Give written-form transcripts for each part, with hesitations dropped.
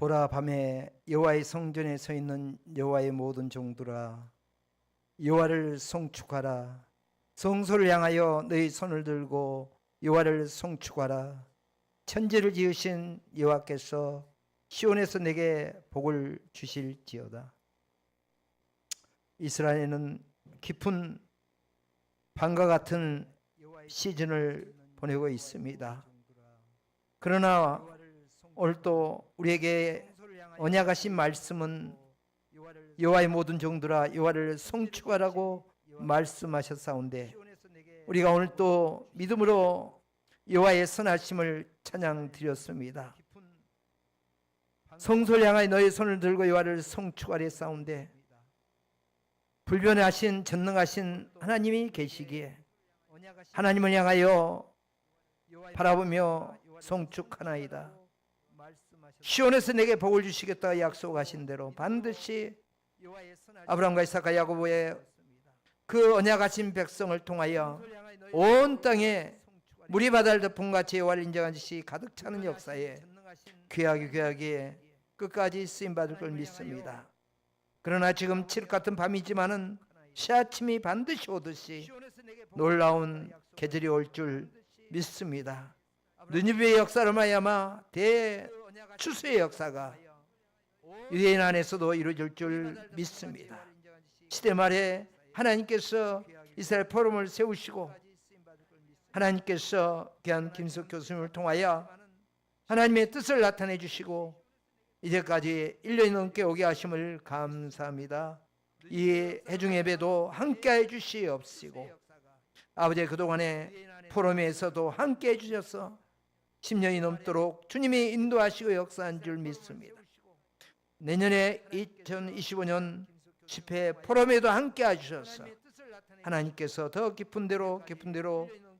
보라, 밤에 여호와의 성전에 서 있는 여호와의 모든 종들아, 여호와를 송축하라. 성소를 향하여 너희 손을 들고 여호와를 송축하라. 천지를 지으신 여호와께서 시온에서 내게 복을 주실지어다. 이스라엘은 깊은 밤과 같은 시즌을 보내고 있습니다. 그러나 오늘 또 우리에게 언약하신 말씀은 여호와의 모든 종들아, 여호와를 송축하라고 말씀하셨사온데, 우리가 오늘 또 믿음으로 여호와의 선하심을 찬양드렸습니다. 성소를 향하여 너의 손을 들고 여호와를 송축하랬사온데, 불변하신 전능하신 하나님이 계시기에 하나님을 향하여 바라보며 송축하나이다. 시온에서 내게 복을 주시겠다 약속하신 대로 반드시 아브라함과 이삭과 야고보의 그 언약하신 백성을 통하여 온 땅에 물이 바다를 덮은 같이 여호와를 인정한 짓이 가득 차는 역사에 귀하게 끝까지 쓰임받을 걸 믿습니다. 그러나 지금 칠흑 같은 밤이지만은 새아침이 반드시 오듯이 놀라운 계절이 올 줄 믿습니다. 느니베의 역사로 말미암아 대추수의 역사가 유대인 안에서도 이루어질 줄 믿습니다. 시대 말에 하나님께서 이스라엘 포럼을 세우시고 하나님께서 귀한 김석 교수님을 통하여 하나님의 뜻을 나타내 주시고 이제까지 1년이 넘게 오게 하심을 감사합니다. 이 해중 예배도 함께 해 주시옵시고, 아버지 그동안에 포럼에서도 함께 해 주셔서 10년이 넘도록 주님이 인도하시고 역사한 줄 믿습니다. 내년에 2025년 집회 포럼에도 함께 해주셔서 하나님께서 더 깊은 데로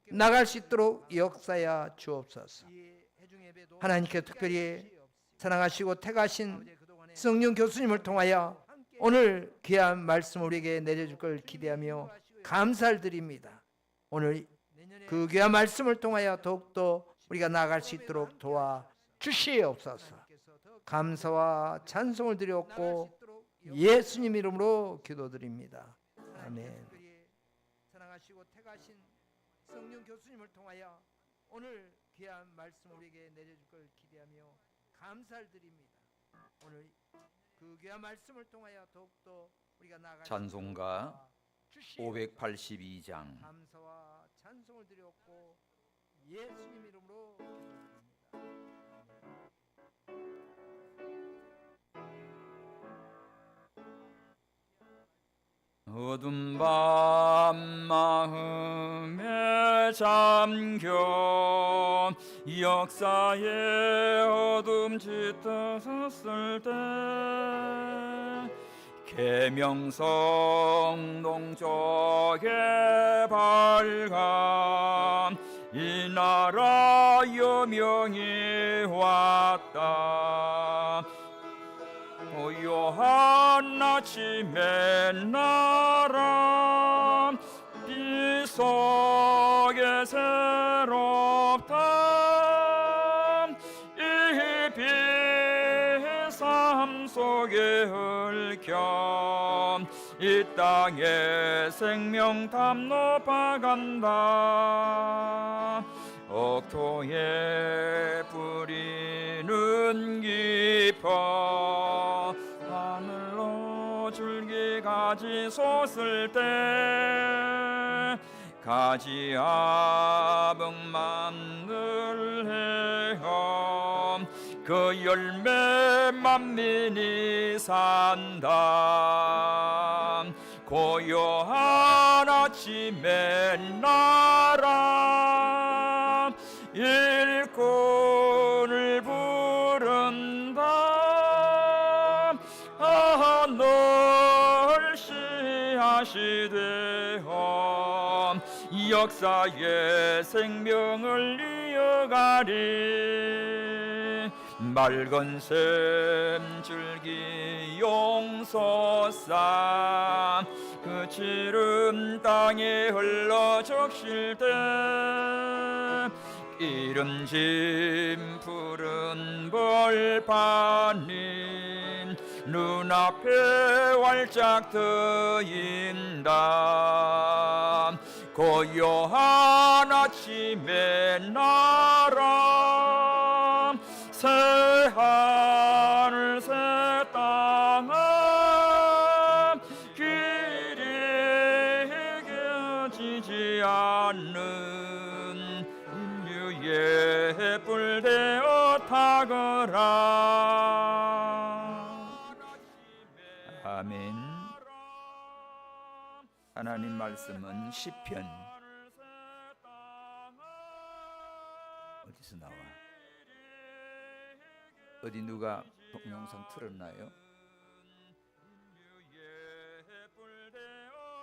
나갈 수 있도록 역사하여 주옵소서. 하나님께 특별히 사랑하시고 택하신 성령 교수님을 통하여 오늘 귀한 말씀 우리에게 내려줄 걸 기대하며 감사를 드립니다. 오늘 그 귀한 말씀을 통하여 더욱더 우리가 나아갈 수 있도록 도와주시옵소서. 감사와 찬송을 드렸고 예수님 이름으로 기도드립니다. 아멘. 사랑하시고 택하신 성령 교수님을 통하여 오늘 귀한 말씀 우리에게 내려줄 걸 기대하며 감사를 드립니다. 오늘 그 귀한 말씀을 통하여 더욱더 우리가 나아갈 찬송가 582장 감사와 찬송을 드렸고 예수님 이름으로 기도드립니다. 어둠 밤 마음에 잠겨 역사의 어둠 짙었을 때 계명성 동쪽에 밝아 이 나라 여명이 왔다. 고요한 아침의 나라 빛 속에 새롭다. 이 빛 삶 속에 얽혀 이 땅에 생명 담 높아간다. 옥토에 뿌리는 깊어 하늘로 줄기가지 솟을 때 가지 아붕 만들 헤엄 그 열매 만민이 산다. 고요한 아침의 나라 일꾼을 부른다. 널씨앗이 되어 역사의 생명을 이어가리. 맑은 샘줄기 용솟아 그 지름 땅에 흘러 적실 때 기름진 푸른 벌판이 눈앞에 활짝 트인다. 고요한 아침의 나라 새 하늘 새 땅아 길이 겨지지 않는 인류의 뿔되어 타거라. 아멘. 하나님 말씀은 시편 어디서 나와? 어디 누가 동영상 틀었나요?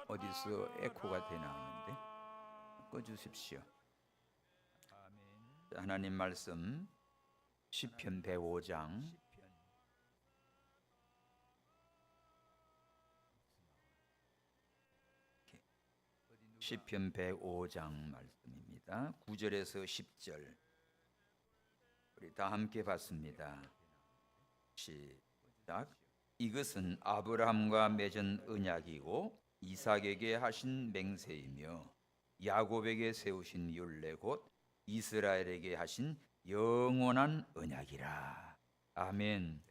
어디서 에코가 돼 나오는데 꺼주십시오. 하나님 말씀 시편 105장 시편 105장 말씀입니다. 9절에서 10절 우리 다 함께 봤습니다. 시작. 이것은 아브라함과 맺은 언약이고 이삭에게 하신 맹세이며 야곱에게 세우신 율례 곧 이스라엘에게 하신 영원한 언약이라. 아멘.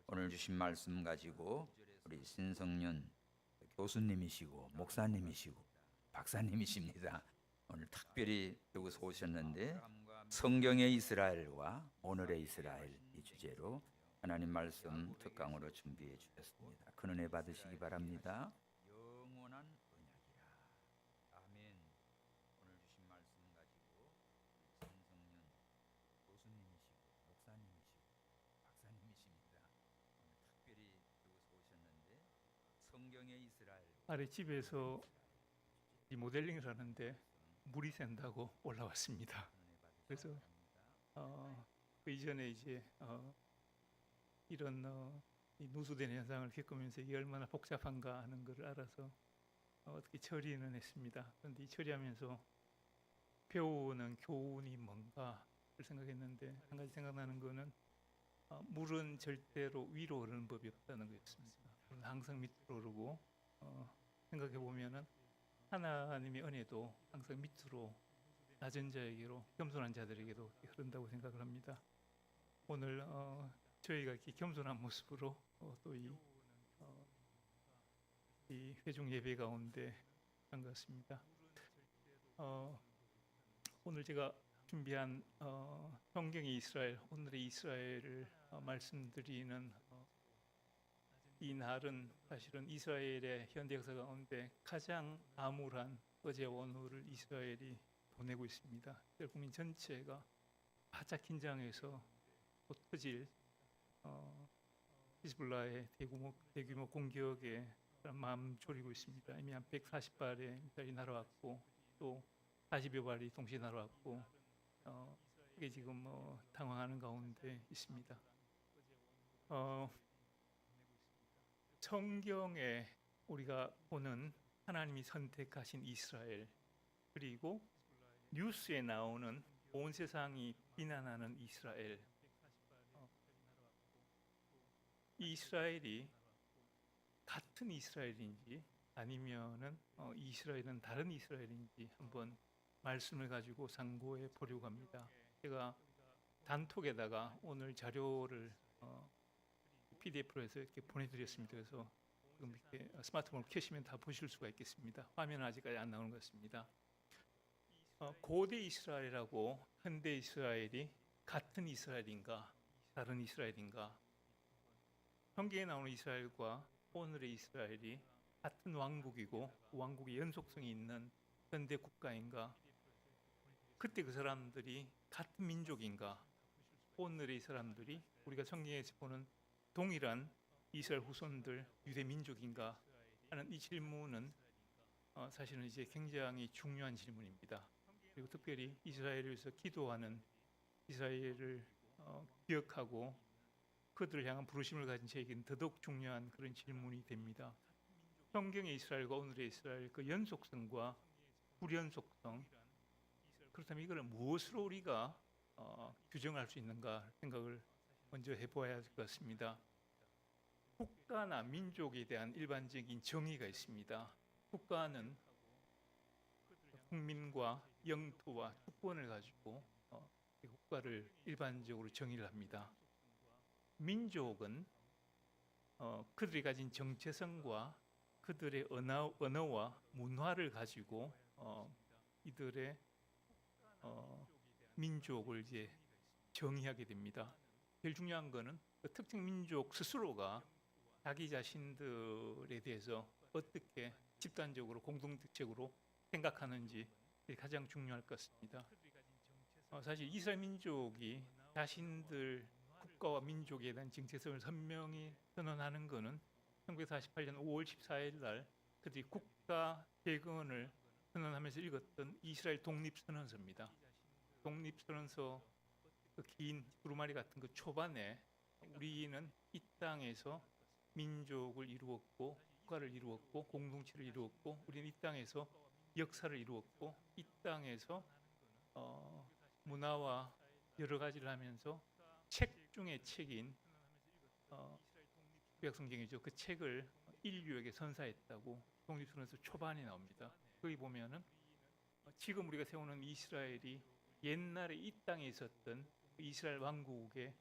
오늘 주신 말씀 가지고 우리 신성년 교수님이시고 목사님이시고 박사님이십니다. 오늘 특별히 여기서 오셨는데 성경의 이스라엘과 오늘의 이스라엘 이 주제로 하나님 말씀 특강으로 준비해 주셨습니다. 큰 은혜 받으시기 바랍니다. 영원한 언약이라. 아멘. 오늘 주신 말씀 가지고 신성년 교수님이시고 목사님이시고 박사님이십니다. 오늘 특별히 여기서 오셨는데 성경의 이스라엘 아래 집에서 이 모델링을 하는데 물이 샌다고 올라왔습니다. 그래서 그 이전에 이제 이런 이 누수된 현상을 겪으면서 이게 얼마나 복잡한가 하는 것을 알아서 어떻게 처리는 했습니다. 그런데 이 처리하면서 배우는 교훈이 뭔가를 생각했는데 한 가지 생각나는 거는 물은 절대로 위로 흐르는 법이 없다는 거였습니다. 물은 항상 밑으로 흐르고 생각해 보면은 하나님의 은혜도 항상 밑으로 낮은 자에게로 겸손한 자들에게도 흐른다고 생각을 합니다. 오늘 저희가 이렇게 겸손한 모습으로 또 이 회중 예배 가운데 한 것 같습니다. 오늘 제가 준비한 성경의 이스라엘, 오늘의 이스라엘을 말씀드리는 이 날은 사실은 이스라엘의 현대 역사 가운데 가장 암울한 어제와 오늘을 이스라엘이 보내고 있습니다. 이스라엘 국민 전체가 바짝 긴장해서 곧 터질 히즈볼라의 대규모 공격에 마음 졸이고 있습니다. 이미 한 140발의 미사일이 날아왔고 또 40여 발이 동시에 날아왔고 이게 지금 당황하는 가운데 있습니다. 성경에 우리가 보는 하나님이 선택하신 이스라엘 그리고 뉴스에 나오는 온 세상이 비난하는 이스라엘 이 이스라엘이 같은 이스라엘인지 아니면은 이스라엘은 다른 이스라엘인지 한번 말씀을 가지고 상고해 보려고 합니다. 제가 단톡에다가 오늘 자료를 PDF로 해서 이렇게 보내드렸습니다. 그래서 지금 이렇게 스마트폰을 켜시면 다 보실 수가 있겠습니다. 화면은 아직까지 안 나오는 것 같습니다. 고대 이스라엘하고 현대 이스라엘이 같은 이스라엘인가 다른 이스라엘인가? 성경에 나오는 이스라엘과 오늘의 이스라엘이 같은 왕국이고 왕국의 연속성이 있는 현대 국가인가? 그때 그 사람들이 같은 민족인가? 오늘의 이 사람들이 우리가 성경에서 보는 동일한 이스라엘 후손들 유대 민족인가 하는 이 질문은 사실은 이제 굉장히 중요한 질문입니다. 그리고 특별히 이스라엘을 위해서 기도하는 이스라엘을 기억하고 그들을 향한 부르심을 가진 저에게는 더더욱 중요한 그런 질문이 됩니다. 성경의 이스라엘과 오늘의 이스라엘 그 연속성과 불연속성 그렇다면 이걸 무엇으로 우리가 규정할 수 있는가 생각을 먼저 해보아야 할 것 같습니다. 국가나 민족에 대한 일반적인 정의가 있습니다. 국가는 국민과 영토와 주권을 가지고 이 국가를 일반적으로 정의를 합니다. 민족은 그들이 가진 정체성과 그들의 언어와 문화를 가지고 이들의 민족을 이제 정의하게 됩니다. 제일 중요한 것은 그 특정 민족 스스로가 자기 자신들에 대해서 어떻게 집단적으로 공동체적으로 생각하는지 가장 중요할 것 같습니다. 사실 이스라엘 민족이 자신들 국가와 민족에 대한 정체성을 선명히 선언하는 것은 1948년 5월 14일 날 그들이 국가 재건을 선언하면서 읽었던 이스라엘 독립선언서입니다. 독립선언서 그 긴 두루마리 같은 그 초반에 우리는 이 땅에서 민족을 이루었고 국가를 이루었고 공동체를 이루었고 우리는 이 땅에서 역사를 이루었고 이 땅에서 문화와 여러 가지를 하면서 책 중에 책인 구약성경이죠. 그 책을 인류에게 선사했다고 독립선언서 초반에 나옵니다. 거기 보면은 지금 우리가 세우는 이스라엘이 옛날에 이 땅에 있었던 이스라엘 왕국의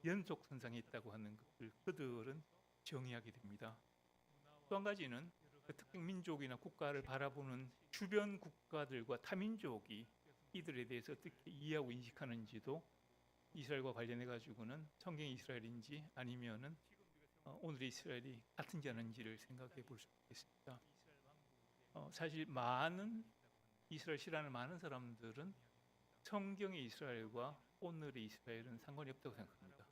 연속 선상에 있다고 하는 것을 그들은 정의하게 됩니다. 또 한 가지는 그 특정 민족이나 국가를 바라보는 주변 국가들과 타민족이 이들에 대해서 어떻게 이해하고 인식하는지도 이스라엘과 관련해 가지고는 성경의 이스라엘인지 아니면은 오늘의 이스라엘이 같은지 아닌지를 생각해 볼 수 있겠습니다. 사실 많은 이스라엘 신앙을 많은 사람들은 성경의 이스라엘과 오늘의 이스라엘은 상관이 없다고 생각합니다.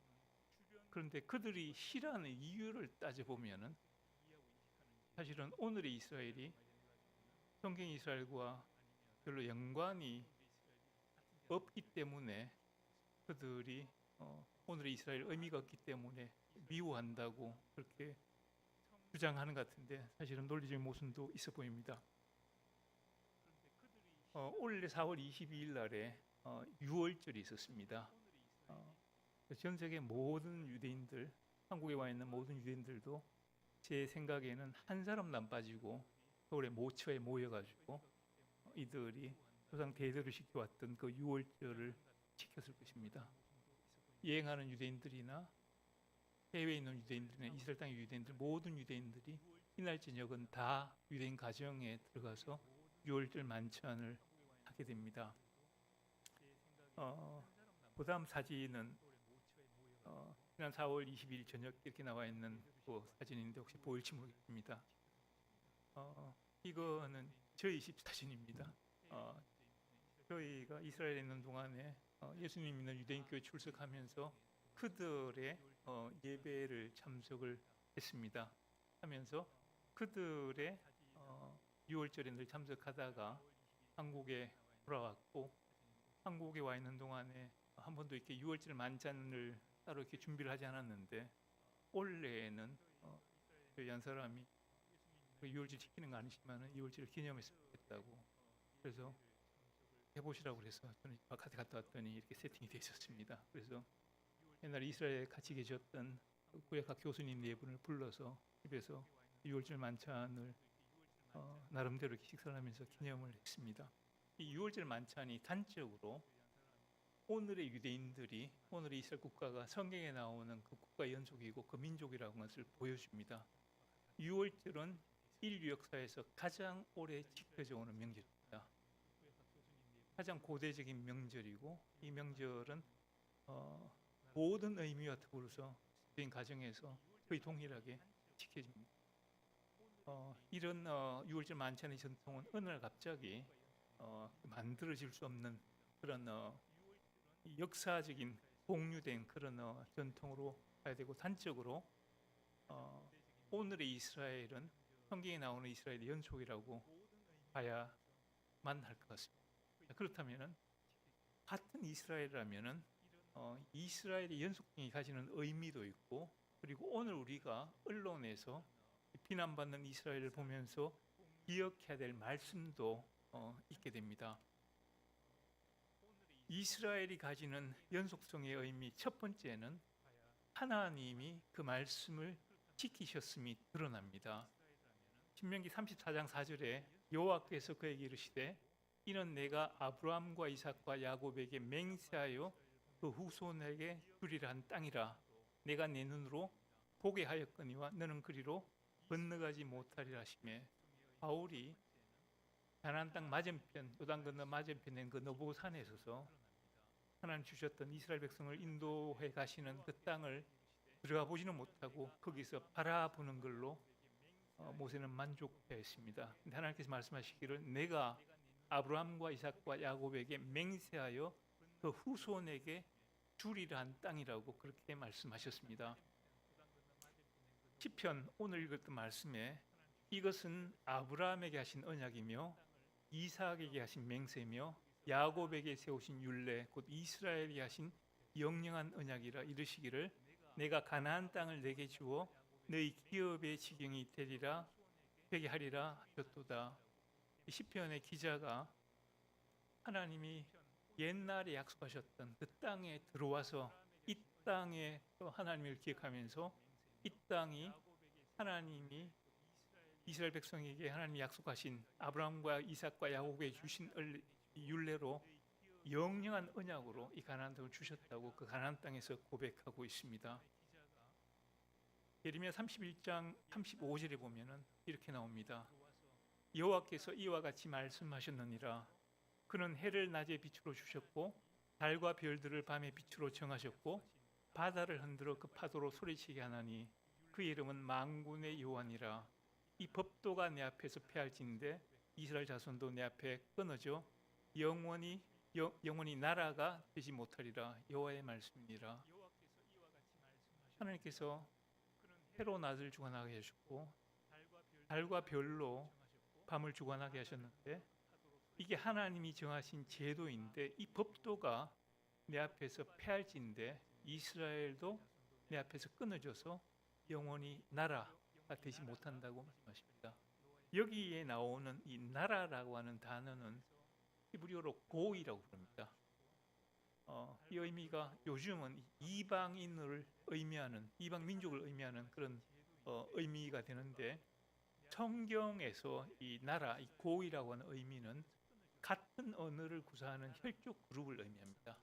그런데 그들이 싫어하는 이유를 따져보면은 사실은 오늘의 이스라엘이 성경의 이스라엘과 별로 연관이 없기 때문에 그들이 오늘의 이스라엘 의미가 없기 때문에 미워한다고 그렇게 주장하는 것 같은데 사실은 논리적인 모순도 있어 보입니다. 올해 4월 22일 날에 유월절이 있었습니다. 전 세계 모든 유대인들, 한국에 와 있는 모든 유대인들도 제 생각에는 한 사람도 안 빠지고 서울의 모처에 모여가지고 이들이 조상 대대로 지켜왔던 그 유월절을 지켰을 것입니다. 여행하는 유대인들이나 해외에 있는 유대인들이나 이스라엘 땅의 유대인들 모든 유대인들이 이날 저녁은 다 유대인 가정에 들어가서 유월절 만찬을 하게 됩니다. 그다음 사진은 지난 4월 22일 저녁 이렇게 나와 있는 그 사진인데 혹시 보일지 모르겠습니다. 이거는 저희 집 사진입니다. 저희가 이스라엘에 있는 동안에 예수님 믿는 유대인 교회 출석하면서 그들의 예배를 참석을 했습니다. 하면서 그들의 유월절에 늘 참석하다가 한국에 돌아왔고 한국에 와 있는 동안에 한 번도 이렇게 유월절 만찬을 따로 이렇게 준비를 하지 않았는데 올해에는 저희 한 사람이 유월절 지키는 거 아니지만 유월절을 기념했으면 좋겠다고 그래서 해보시라고 그래서 저는 바깥에 갔다 왔더니 이렇게 세팅이 되어 있었습니다. 그래서 옛날에 이스라엘에 같이 계셨던 구약학 교수님 네 분을 불러서 집에서 유월절 만찬을 나름대로 이렇게 식사를 하면서 기념을 했습니다. 이 유월절 만찬이 단적으로 오늘의 유대인들이 오늘의 이스라엘 국가가 성경에 나오는 그 국가 연속이고 그 민족이라는 것을 보여줍니다. 유월절은 인류 역사에서 가장 오래 지켜져 오는 명절입니다. 가장 고대적인 명절이고 이 명절은 모든 의미와 더불어서 유대인 가정에서 거의 동일하게 지켜집니다. 이런 유월절 만찬의 전통은 어느 날 갑자기 만들어질 수 없는 그런 역사적인 공유된 그런 전통으로 가야 되고 단적으로 오늘의 이스라엘은 성경에 나오는 이스라엘의 연속이라고 봐야만 할 것 같습니다. 그렇다면은 같은 이스라엘이라면은 이스라엘의 연속성이 가지는 의미도 있고 그리고 오늘 우리가 언론에서 비난받는 이스라엘을 보면서 기억해야 될 말씀도 있게 됩니다. 이스라엘이 가지는 연속성의 의미 첫 번째는 하나님이 그 말씀을 지키셨음이 드러납니다. 신명기 34장 4절에 여호와께서 그에게 이르시되 이는 내가 아브라함과 이삭과 야곱에게 맹세하여 그 후손에게 주리라 한 땅이라. 내가 내 눈으로 보게 하였거니와 너는 그리로 건너가지 못하리라 하시매, 바울이 가나안 땅 맞은편, 요단 건너 맞은편에 그 너보산에 서서 하나님 주셨던 이스라엘 백성을 인도해 가시는 그 땅을 들어가 보지는 못하고 거기서 바라보는 걸로 모세는 만족했습니다. 근데 하나님께서 말씀하시기를 내가 아브라함과 이삭과 야곱에게 맹세하여 그 후손에게 주리라 한 땅이라고 그렇게 말씀하셨습니다. 시편 오늘 읽었던 말씀에 이것은 아브라함에게 하신 언약이며 이삭에게 하신 맹세며 야곱에게 세우신 율례 곧 이스라엘에게 하신 영영한 언약이라 이르시기를 내가 가나안 땅을 내게 주어 너희 기업의 지경이 되리라 되게 하리라 하셨도다. 이 시편의 기자가 하나님이 옛날에 약속하셨던 그 땅에 들어와서 이 땅에 또 하나님을 기억하면서 이 땅이 하나님이 이스라엘 백성에게 하나님이 약속하신 아브라함과 이삭과 야곱에게 주신 율례로 영영한 언약으로 이 가나안 땅을 주셨다고 그 가나안 땅에서 고백하고 있습니다. 예레미야 31장 35절에 보면은 이렇게 나옵니다. 여호와께서 이와 같이 말씀하셨느니라. 그는 해를 낮에 빛으로 주셨고 달과 별들을 밤에 빛으로 정하셨고 바다를 흔들어 그 파도로 소리치게 하나니 그 이름은 만군의 여호와니라. 이 법도가 내 앞에서 패할진대 이스라엘 자손도 내 앞에 끊어져 영원히 나라가 되지 못하리라. 여호와의 말씀이니라. 하나님께서 해로 낮을 주관하게 하셨고 달과 별로 밤을 주관하게 하셨는데 이게 하나님이 정하신 제도인데 이 법도가 내 앞에서 패할진대 이스라엘도 내 앞에서 끊어져서 영원히 나라가 되지 못한다고 말씀하십니다. 여기에 나오는 이 나라라고 하는 단어는 히브리어로 고이라고 부릅니다. 이 의미가 요즘은 이방인을 의미하는 이방 민족을 의미하는 그런 의미가 되는데 성경에서 이 나라, 이 고이라고 하는 의미는 같은 언어를 구사하는 혈족 그룹을 의미합니다.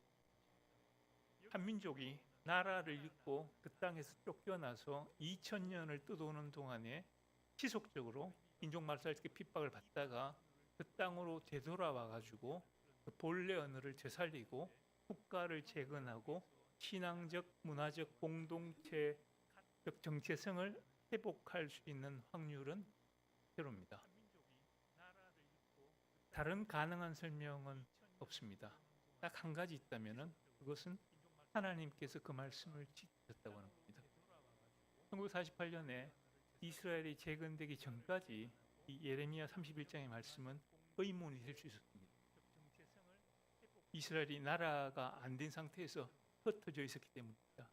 한 민족이 나라를 잃고 그 땅에서 쫓겨나서 2000년을 떠도는 동안에 지속적으로 인종 말살적 핍박을 받다가 그 땅으로 되돌아와 가지고 그 본래 언어를 되살리고 국가를 재건하고 신앙적, 문화적 공동체적 정체성을 회복할 수 있는 확률은 제로입니다. 다른 가능한 설명은 없습니다. 딱 한 가지 있다면은 그것은 하나님께서 그 말씀을 지키셨다고 하는 겁니다. 1948년에 이스라엘이 재건되기 전까지 이 예레미야 31장의 말씀은 의문이 될 수 있었습니다. 이스라엘이 나라가 안 된 상태에서 흩어져 있었기 때문입니다.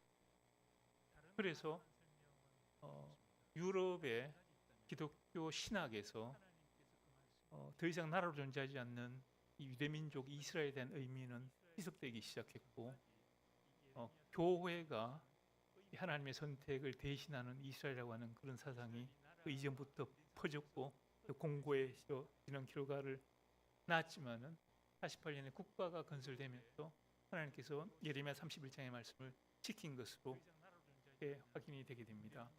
그래서 유럽의 기독교 신학에서 더 이상 나라로 존재하지 않는 이 유대민족 이스라엘에 대한 의미는 희석되기 시작했고 교회가 하나님의 선택을 대신하는 이스라엘이라고 하는 그런 사상이 그 이전부터 퍼졌고 공고해서 지난 결과를 낳았지만은 48년에 국가가 건설되면서 하나님께서 예레미야 31장의 말씀을 지킨 것으로 확인이 되게 됩니다.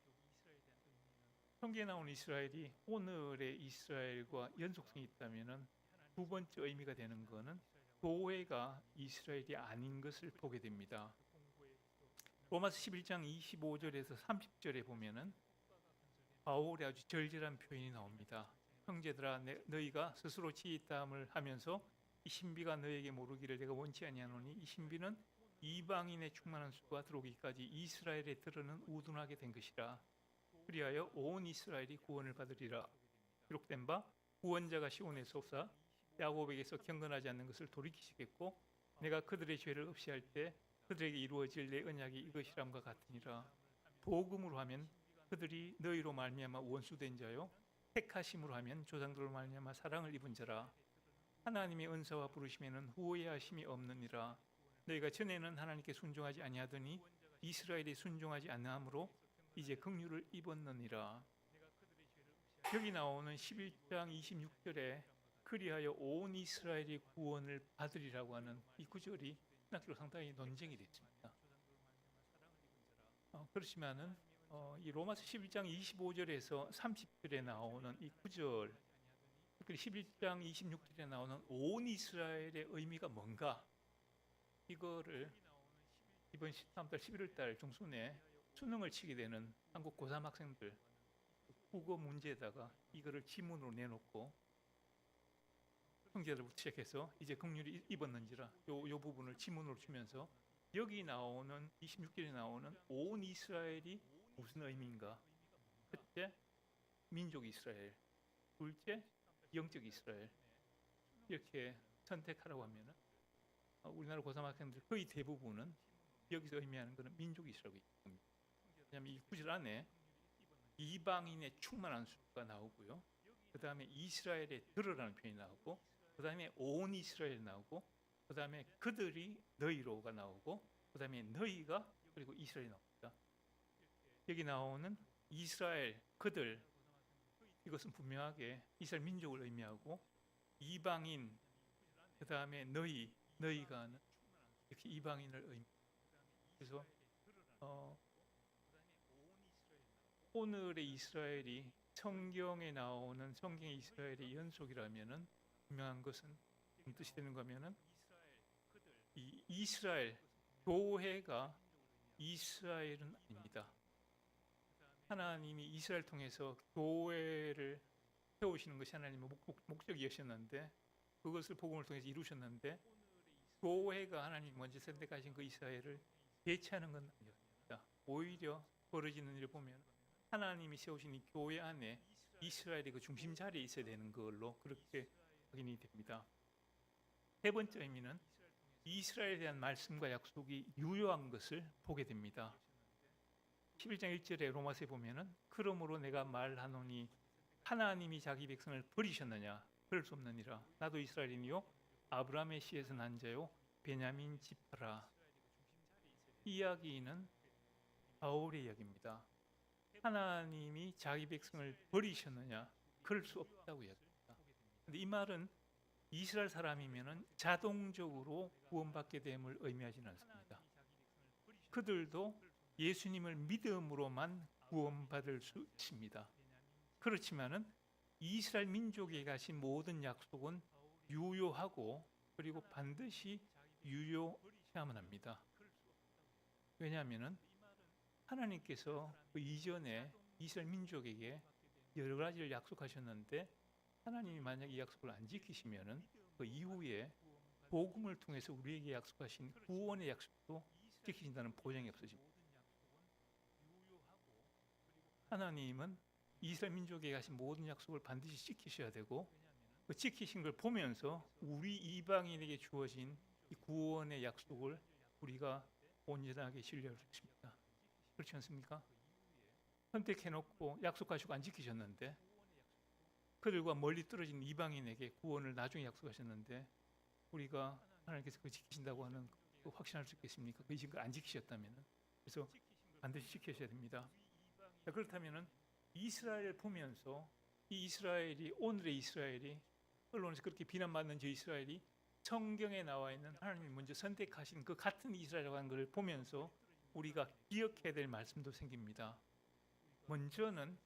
성경에 나온 이스라엘이 오늘의 이스라엘과 연속성이 있다면은 두 번째 의미가 되는 것은 교회가 이스라엘이 아닌 것을 보게 됩니다. 로마서 11장 25절에서 30절에 보면은 바울의 아주 절절한 표현이 나옵니다. 형제들아 너희가 스스로 지혜담을 하면서 이 신비가 너에게 모르기를 내가 원치 아니하노니 이 신비는 이방인의 충만한 수가 들어오기까지 이스라엘에 들어는 우둔하게 된 것이라. 그리하여 온 이스라엘이 구원을 받으리라. 기록된 바 구원자가 시온에서 오사 야곱에게서 경건하지 않는 것을 돌이키시겠고 내가 그들의 죄를 없이 할 때 그들에게 이루어질 내 언약이 이것이람과 같으니라. 복음으로 하면 그들이 너희로 말미암아 원수된 자요 택하심으로 하면 조상들로 말미암아 사랑을 입은 자라. 하나님의 은사와 부르심에는 후회하심이 없느니라. 너희가 전에는 하나님께 순종하지 아니하더니 이스라엘이 순종하지 아니함으로 이제 긍휼을 입었느니라. 여기 나오는 11장 26절에 그리하여 온 이스라엘이 구원을 받으리라고 하는 이 구절이 신학적으로 상당히 논쟁이 됐습니다. 그렇지만은 이 로마서 11장 25절에서 30절에 나오는 이 구절, 특히 11장 26절에 나오는 온 이스라엘의 의미가 뭔가, 이거를 이번 다음 달 11월 달 중순에 수능을 치게 되는 한국 고3 학생들 국어 문제에다가 이거를 지문으로 내놓고 형제들부터 시작해서 이제 긍휼이 입었는지라 요 부분을 지문으로 주면서 여기 나오는 26절에 나오는 온 이스라엘이 무슨 의미인가? 첫째, 민족 이스라엘. 둘째, 영적 이스라엘. 이렇게 선택하라고 하면은 우리나라 고3 학생들 거의 대부분은 여기서 의미하는 것은 민족 이스라엘이 있습니다. 왜냐하면 이 구절 안에 이방인의 충만한 수가 나오고요. 그 다음에 이스라엘에 들으라는 표현이 나오고, 그 다음에 온 이스라엘 나오고, 그 다음에 그들이 너희로가 나오고, 그 다음에 너희가 그리고 이스라엘이 나옵니다. 여기 나오는 이스라엘, 그들, 이것은 분명하게 이스라엘 민족을 의미하고, 이방인, 그 다음에 너희가는 이렇게 이방인을 의미합니다. 그래서 오늘의 이스라엘이 성경에 나오는 성경의 이스라엘의 연속이라면은 분명한 것은 무슨 뜻이 되는 거면은 이 이스라엘 교회가 이스라엘은 아닙니다. 하나님이 이스라엘 통해서 교회를 세우시는 것이 하나님의 목적이었는데 그것을 복음을 통해서 이루셨는데 교회가 하나님이 먼저 선택하신 그 이스라엘을 대체하는 건 아니었습니다. 오히려 벌어지는 일을 보면 하나님이 세우신 이 교회 안에 이스라엘이 그 중심 자리에 있어야 되는 걸로 그렇게 확인이 됩니다. 세 번째 의미는 이스라엘에 대한 말씀과 약속이 유효한 것을 보게 됩니다. 11장 1절에 로마서에 보면은 그러므로 내가 말하노니 하나님이 자기 백성을 버리셨느냐? 그럴 수 없느니라. 나도 이스라엘이니요 아브라함의 씨에서 난 자요 베냐민 지파라. 이 이야기는 바울의 이야기입니다. 하나님이 자기 백성을 버리셨느냐? 그럴 수 없다고 이야기합니다. 그런데 이 말은 이스라엘 사람이면은 자동적으로 구원받게 됨을 의미하지는 않습니다. 그들도 예수님을 믿음으로만 구원받을 수 있습니다. 그렇지만은 이스라엘 민족에 가신 모든 약속은 유효하고 그리고 반드시 유효해야만 합니다. 왜냐하면은 하나님께서 그 이전에 이스라엘 민족에게 여러 가지를 약속하셨는데 하나님이 만약 이 약속을 안 지키시면은 그 이후에 복음을 통해서 우리에게 약속하신 구원의 약속도 지키신다는 보장이 없어집니다. 하나님은 이스라엘 민족에게 하신 모든 약속을 반드시 지키셔야 되고 그 지키신 걸 보면서 우리 이방인에게 주어진 이 구원의 약속을 우리가 온전하게 신뢰할 수 있습니다. 그렇지 않습니까? 선택해놓고 약속하시고 안 지키셨는데 그들과 멀리 떨어진 이방인에게 구원을 나중에 약속하셨는데 우리가 하나님께서 그 지키신다고 하는 그 확신할 수 있겠습니까? 그 이신 걸 안 지키셨다면. 그래서 반드시 지키셔야 됩니다. 자, 그렇다면은 이스라엘을 보면서 이 이스라엘이 오늘의 이스라엘이 언론에서 그렇게 비난받는 저 이스라엘이 성경에 나와 있는 하나님이 먼저 선택하신 그 같은 이스라엘이라고 하는 것을 보면서 우리가 기억해야 될 말씀도 생깁니다. 먼저는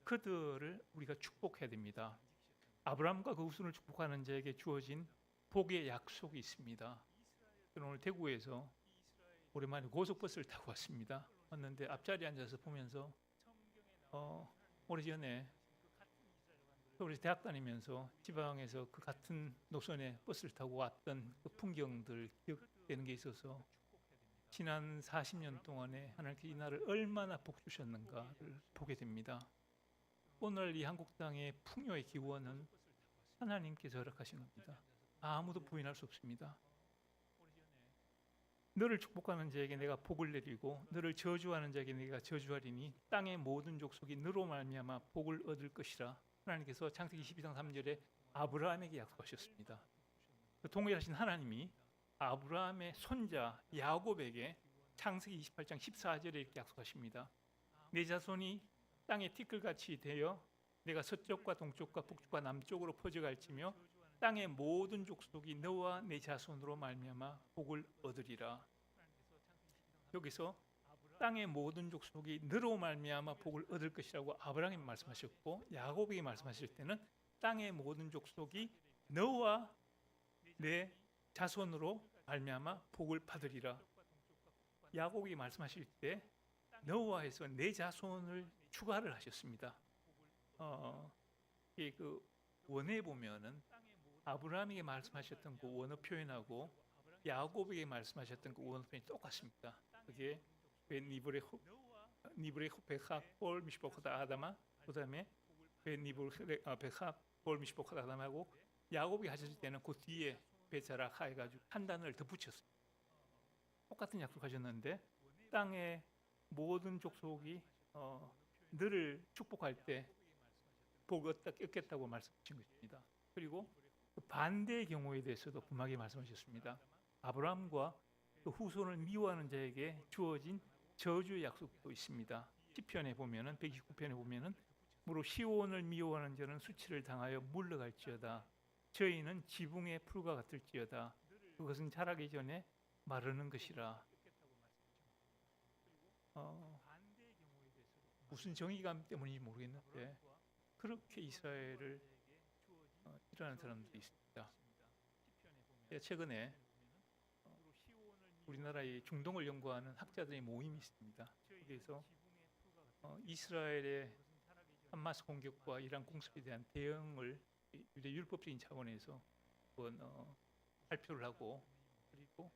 그들을 우리가 축복해야 됩니다. 아브라함과 그 후손을 축복하는 자에게 주어진 복의 약속이 있습니다. 저는 오늘 대구에서 오랜만에 고속버스를 타고 왔는데 앞자리에 앉아서 보면서 오래전에 서울에서 대학 다니면서 지방에서 그 같은 노선의 버스를 타고 왔던 그 풍경들 기억되는 게 있어서 지난 40년 동안에 하나님께서 이 나라를 얼마나 복 주셨는가를 보게 됩니다. 오늘 이 한국 땅의 풍요의 기원은 하나님께서 허락하신 겁니다. 아무도 부인할 수 없습니다. 너를 축복하는 자에게 내가 복을 내리고 너를 저주하는 자에게 내가 저주하리니 땅의 모든 족속이 너로 말미암아 복을 얻을 것이라. 하나님께서 창세기 12장 3절에 아브라함에게 약속하셨습니다. 그 동일하신 하나님이 아브라함의 손자 야곱에게 창세기 28장 14절에 이렇게 약속하십니다. 내 자손이 땅의 티끌같이 되어 내가 서쪽과 동쪽과 북쪽과 남쪽으로 퍼져갈지며 땅의 모든 족속이 너와 내 자손으로 말미암아 복을 얻으리라. 여기서 땅의 모든 족속이 너로 말미암아 복을 얻을 것이라고 아브라함이 말씀하셨고, 야곱에게 말씀하실 때는 땅의 모든 족속이 너와 내 자손으로 말미암아 복을 받으리라. 야곱이 말씀하실 때 너와 해서 내 자손을 추가를 하셨습니다. 그 원에 보면은 아브라함에게 말씀하셨던 그 원어 표현하고 야곱에게 말씀하셨던 그 원어 표현이 똑같습니다. 그게 니브레 베하 볼 미시보카다 아다마, 그다음에 니브레 베하 볼 미시보카다 아다마하고 야곱이 하셨을 때는 그 뒤에 베자라카 해가지고 한 단어를 더 붙였어요. 똑같은 약속하셨는데 땅의 모든 족속이 너를 축복할 때 복을 얻겠다고 말씀하신 것입니다. 그리고 그 반대의 경우에 대해서도 분명하게 말씀하셨습니다. 아브라함과 그 후손을 미워하는 자에게 주어진 저주의 약속도 있습니다. 시편에 보면은 129편에 보면은 무릇 시온을 미워하는 자는 수치를 당하여 물러갈지어다. 저희는 지붕의 풀과 같을지어다. 그것은 자라기 전에 마르는 것이라. 무슨 정의감 때문인지 모르겠는데 그렇게 이스라엘을 싫어하는 사람들이 있습니다. 최근에 우리나라의 중동을 연구하는 학자들의 모임이 있습니다. 그래서 이스라엘의 하마스 공격과 이란 공습에 대한 대응을 율법적인 차원에서 발표를 하고, 그리고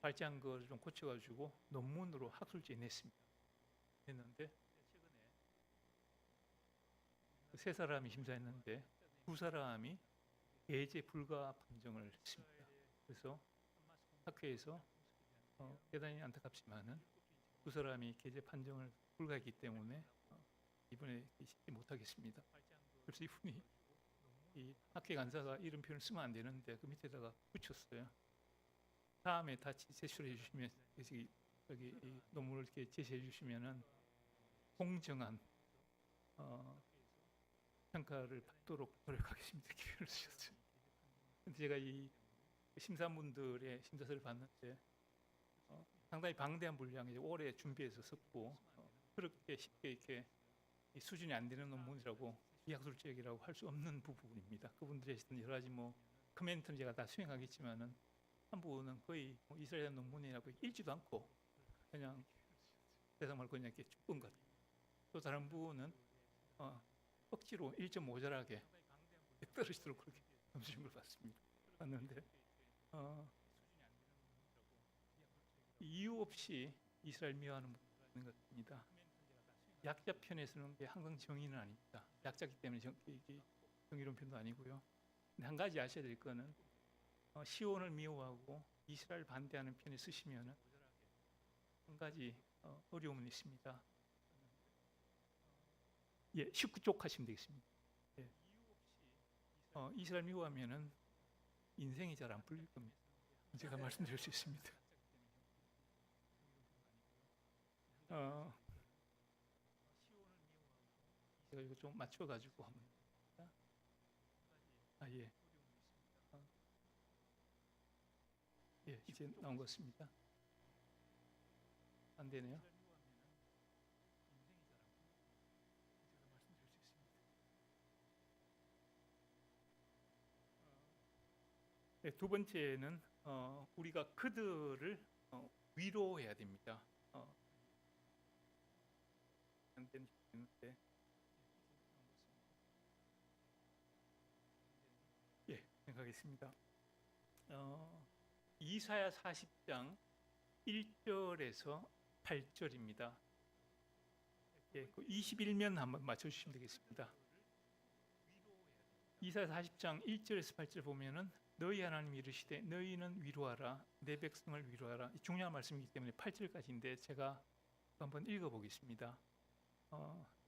발제한 것을 좀 고쳐가지고 논문으로 학술지에 냈는데 세 사람이 심사했는데 두 사람이 배제 불가 판정을 했습니다. 그래서 학회에서 대단히 안타깝지만은 두 사람이 계제 판정을 불가했기 때문에 이번에 싣지 못하겠습니다. 그래서 이분이 이 학회 간사가 이런 표현을 쓰면 안 되는데 그 밑에다가 붙였어요. 다음에 다시 제출해 주시면 여기 이 논문을 이렇게 제시해 주시면은 공정한 평가를 받도록 노력하겠습니다. 이렇게 표현을 쓰셨어요. 근데 제가 이 심사분들의 심사서를 봤는데 상당히 방대한 분량이 오래 준비해서 썼고 그렇게 쉽게 이렇게 이 수준이 안 되는 논문이라고 비학술적이라고 할 수 없는 부분입니다. 그분들의 여러 가지 코멘트는 제가 다 수행하겠지만은 한 부분은 거의 이스라엘 논문이라고 읽지도 않고 그냥 대상 말고 그냥 이렇게 쭉 본 것 같아요. 또 다른 부분은 억지로 1점 모자라게 떨어지도록 그렇게 점수를 봤는데 이유 없이 이스라엘 미워하는 것 같습니다. 약자 편에서는 항상 정의는 아닙니다. 약자기 때문에 정의로운 편도 아니고요. 근데 한 가지 아셔야 될 거는 시온을 미워하고 이스라엘 반대하는 편에 쓰시면은 한 가지 어려움은 있습니다. 19쪽 하시면 되겠습니다. 이스라엘 미워하면은 인생이 잘 안 풀릴 겁니다. 제가 말씀드릴 수 있습니다. 제가 이거 좀 맞춰가지고 한번. 이제 나온 것 같습니다. 안 되네요. 두 번째는 우리가 그들을 위로해야 됩니다. 안 되는데. 생각하겠습니다. 이사야 40장 1절에서 8절입니다. 그 21면 한번 맞춰주시면 되겠습니다. 이사야 40장 1절에서 8절 보면은 너희 하나님 이르시되 너희는 위로하라 내 백성을 위로하라. 중요한 말씀이기 때문에 8절까지인데 제가 한번 읽어보겠습니다.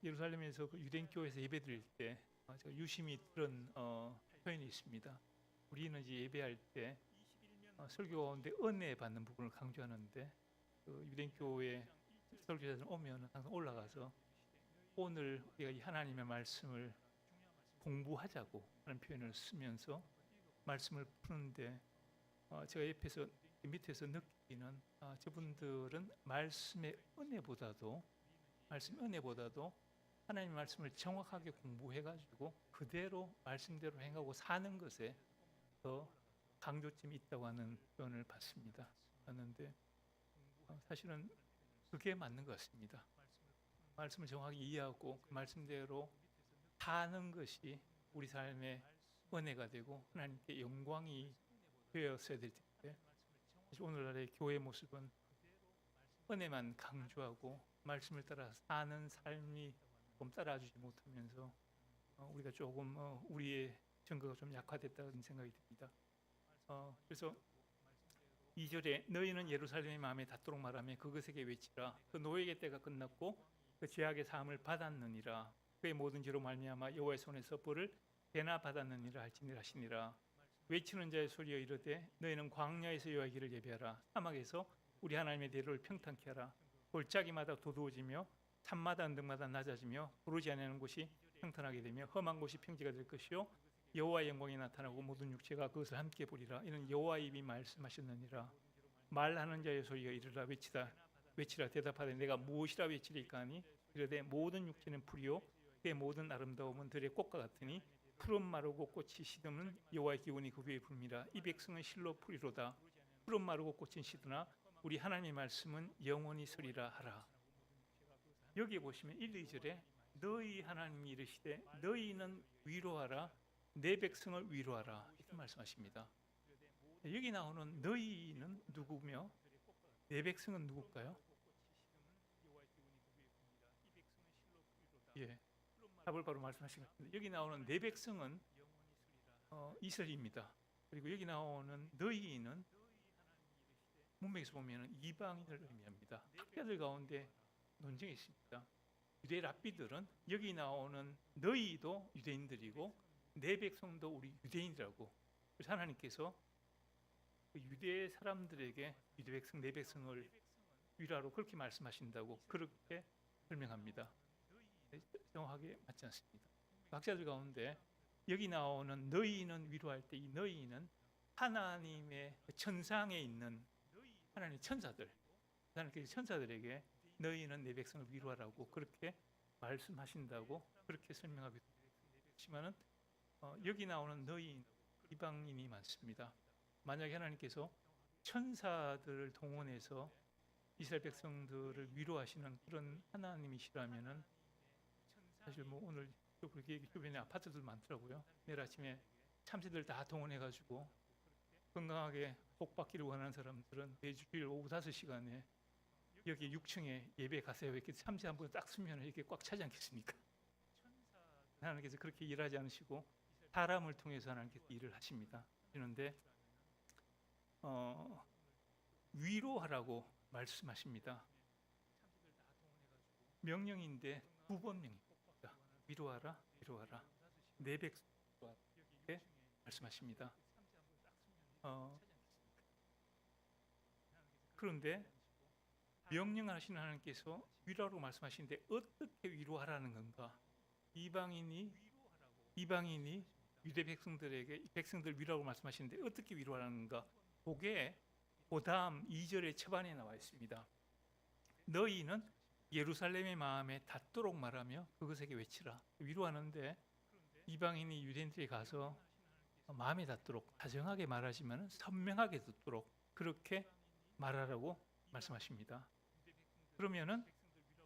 예루살렘에서 그 유대인 교회에서 예배드릴 때 제가 유심히 들은 표현이 있습니다. 우리는 이제 예배할 때 설교 가운데 은혜 받는 부분을 강조하는데 그 유대인교회 설교자들 오면 항상 올라가서 오늘 우리가 이 하나님의 말씀을 공부하자고 하는 표현을 쓰면서 말씀을 푸는데 제가 옆에서 밑에서 느끼는 저분들은 말씀의 은혜보다도 하나님의 말씀을 정확하게 공부해가지고 그대로 말씀대로 행하고 사는 것에 더 강조점이 있다고 하는 표현을 봤는데 사실은 그게 맞는 것 같습니다. 말씀을 정확히 이해하고 그 말씀대로 사는 것이 우리 삶의 은혜가 되고 하나님께 영광이 되었어야 될 텐데 오늘날의 교회 모습은 은혜만 강조하고 말씀을 따라 사는 삶이 조금 따라주지 못하면서 우리가 조금 우리의 증거가 좀 약화됐다는 생각이 듭니다. 그래서 2절에 너희는 예루살렘의 마음에 닿도록 말하며 그것에게 외치라. 그 노예의 때가 끝났고 그 죄악의 사함을 받았느니라. 그의 모든 죄로 말미암아 여호와의 손에서 벌을 배나 받았느니라 할지니라 하시니라. 외치는 자의 소리여 이르되 너희는 광야에서 여호와의 길을 예배하라. 사막에서 우리 하나님의 대로를 평탄케 하라. 골짜기마다 도두어지며 산마다 언덕마다 낮아지며 부르지 아니하는 곳이 평탄하게 되며 험한 곳이 평지가 될 것이요 여호와의 영광이 나타나고 모든 육체가 그것을 함께 보리라. 이는 여호와의 입이 말씀하셨느니라. 말하는 자의 소리가 이르라. 외치라. 대답하되 내가 무엇이라 외치리까 하니 이르되 모든 육체는 풀이요 그의 모든 아름다움은 들의 꽃과 같으니 푸른 마르고 꽃이 시드는 여호와의 기운이 그 위에 붐이라. 이 백성은 실로 풀이로다. 푸른 마르고 꽃은 시드나 우리 하나님의 말씀은 영원히 서리라 하라. 여기 보시면 1, 2절에 너희 하나님이 이르시되 너희는 위로하라. 내 백성을 위로하라 이렇게 말씀하십니다. 여기 나오는 너희는 누구며 내 백성은 누굴까요? 예, 답을 바로 말씀하신 것 같은데 여기 나오는 내 백성은 이스라엘입니다. 그리고 여기 나오는 너희는 문맥에서 보면 이방인을 의미합니다. 학자들 가운데 논쟁이 있습니다. 유대 랍비들은 여기 나오는 너희도 유대인들이고 내 백성도 우리 유대인이라고. 그래서 하나님께서 유대 사람들에게 유대 백성 내 백성을 위로하러 그렇게 말씀하신다고 그렇게 설명합니다. 정확하게 맞지 않습니다. 학자들 가운데 여기 나오는 너희는 위로할 때 이 너희는 하나님의 천상에 있는 하나님의 천사들, 하나님께서 천사들에게 너희는 내 백성을 위로하라고 그렇게 말씀하신다고 그렇게 설명하고 있지만은 여기 나오는 너희 이방인이 많습니다. 만약에 하나님께서 천사들을 동원해서 이스라엘 백성들을 위로하시는 그런 하나님이시라면은 사실 뭐 오늘 그렇게 주변에 아파트들 많더라고요. 내일 아침에 참새들 다 동원해가지고 건강하게 복받기를 원하는 사람들은 매주일 오후 5시간에 여기 6층에 예배 가세요. 이렇게 참새 한 번 딱 쓰면 이렇게 꽉 차지 않겠습니까? 하나님께서 그렇게 일하지 않으시고 사람을 통해서 하나님께서 일을 하십니다. 그런데 위로하라고 말씀하십니다. 명령인데 2번 명입니다. 위로하라, 위로하라. 내 백성 이렇게 말씀하십니다. 그런데 명령하시는 하나님께서 위로하라고 말씀하시는데 어떻게 위로하라는 건가? 이방인이 유대 백성들에게 백성들 위로하라고 말씀하시는데 어떻게 위로하라는 건가? 그게 그다음 2절의 초반에 나와 있습니다. 너희는 예루살렘의 마음에 닿도록 말하며 그것에게 외치라. 위로하는데 이방인이 유대인들이 가서 마음에 닿도록 다정하게 말하지만 선명하게 듣도록 그렇게 말하라고 말씀하십니다. 그러면은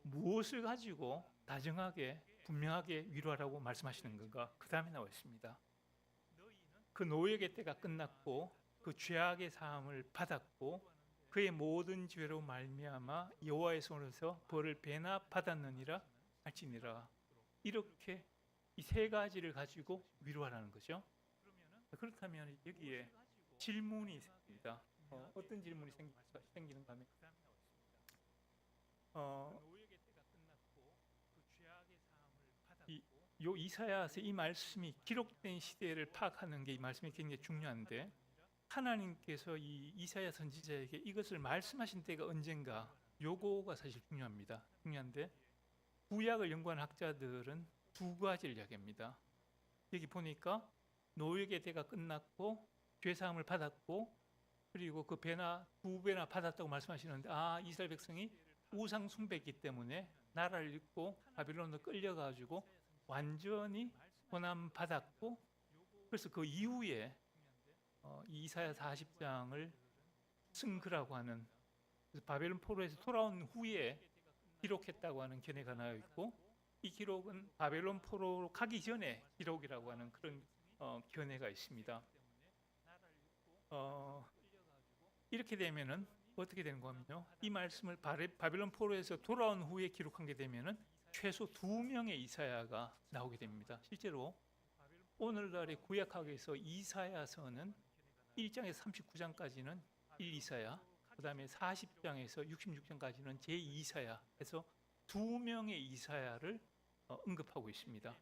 무엇을 가지고 다정하게 분명하게 위로하라고 말씀하시는 건가? 그 다음에 나와 있습니다. 그 노예의 때가 끝났고 그 죄악의 사함을 받았고 그의 모든 죄로 말미암아 여호와의 손에서 벌을 배나 받았느니라 할지니라. 이렇게 이 세 가지를 가지고 위로하라는 거죠. 그렇다면 여기에 질문이 있습니다. 어떤 질문이 생기는가 하면 이 요 이사야서 이 말씀이 기록된 시대를 파악하는 게 이 말씀이 굉장히 중요한데, 하나님께서 이 이사야 선지자에게 이것을 말씀하신 때가 언젠가, 요거가 사실 중요합니다. 중요한데 구약을 연구하는 학자들은 두 가지를 이야기합니다. 여기 보니까 노역의 때가 끝났고 죄사함을 받았고, 그리고 그 배나 두 배나 받았다고 말씀하시는데, 이스라엘 백성이 우상 숭배했기 때문에 나라를 잃고 바빌론으로 끌려가지고 완전히 고난 받았고, 그래서 그 이후에 이 이사야 40장을 쓴 그라고 하는, 그래서 바벨론 포로에서 돌아온 후에 기록했다고 하는 견해가 나와 있고, 이 기록은 바벨론 포로로 가기 전에 기록이라고 하는 그런 견해가 있습니다. 이렇게 되면은 어떻게 되는 거냐면요, 이 말씀을 바벨론 포로에서 돌아온 후에 기록한 게 되면은 최소 2명의 이사야가 나오게 됩니다. 실제로 오늘날의 구약학에서 이사야서는 1장에서 39장까지는 1이사야, 그 다음에 40장에서 66장까지는 제2이사야 해서 2명의 이사야를 언급하고 있습니다.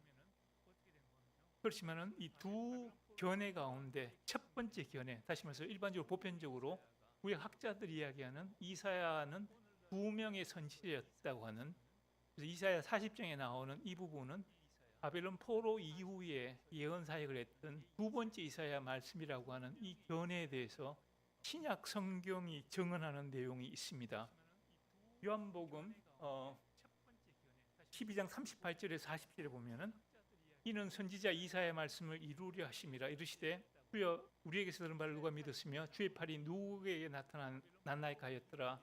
그렇지만은 이 두 견해 가운데 첫 번째 견해, 다시 말해서 일반적으로 보편적으로 구약 학자들이 이야기하는 이사야는 2명의 선지자였다고 하는, 그래서 이사야 40장에 나오는 이 부분은 바벨론 포로 이후에 예언 사역을 했던 두 번째 이사야 말씀이라고 하는 이 견해에 대해서 신약 성경이 증언하는 내용이 있습니다. 요한복음 12장 38절에서 40절에 보면은, 이는 선지자 이사야의 말씀을 이루려 하심이라. 이르시되 주여 우리에게서 들은 바를 누가 믿었으며 주의 팔이 누구에게 나타나게 하였더라.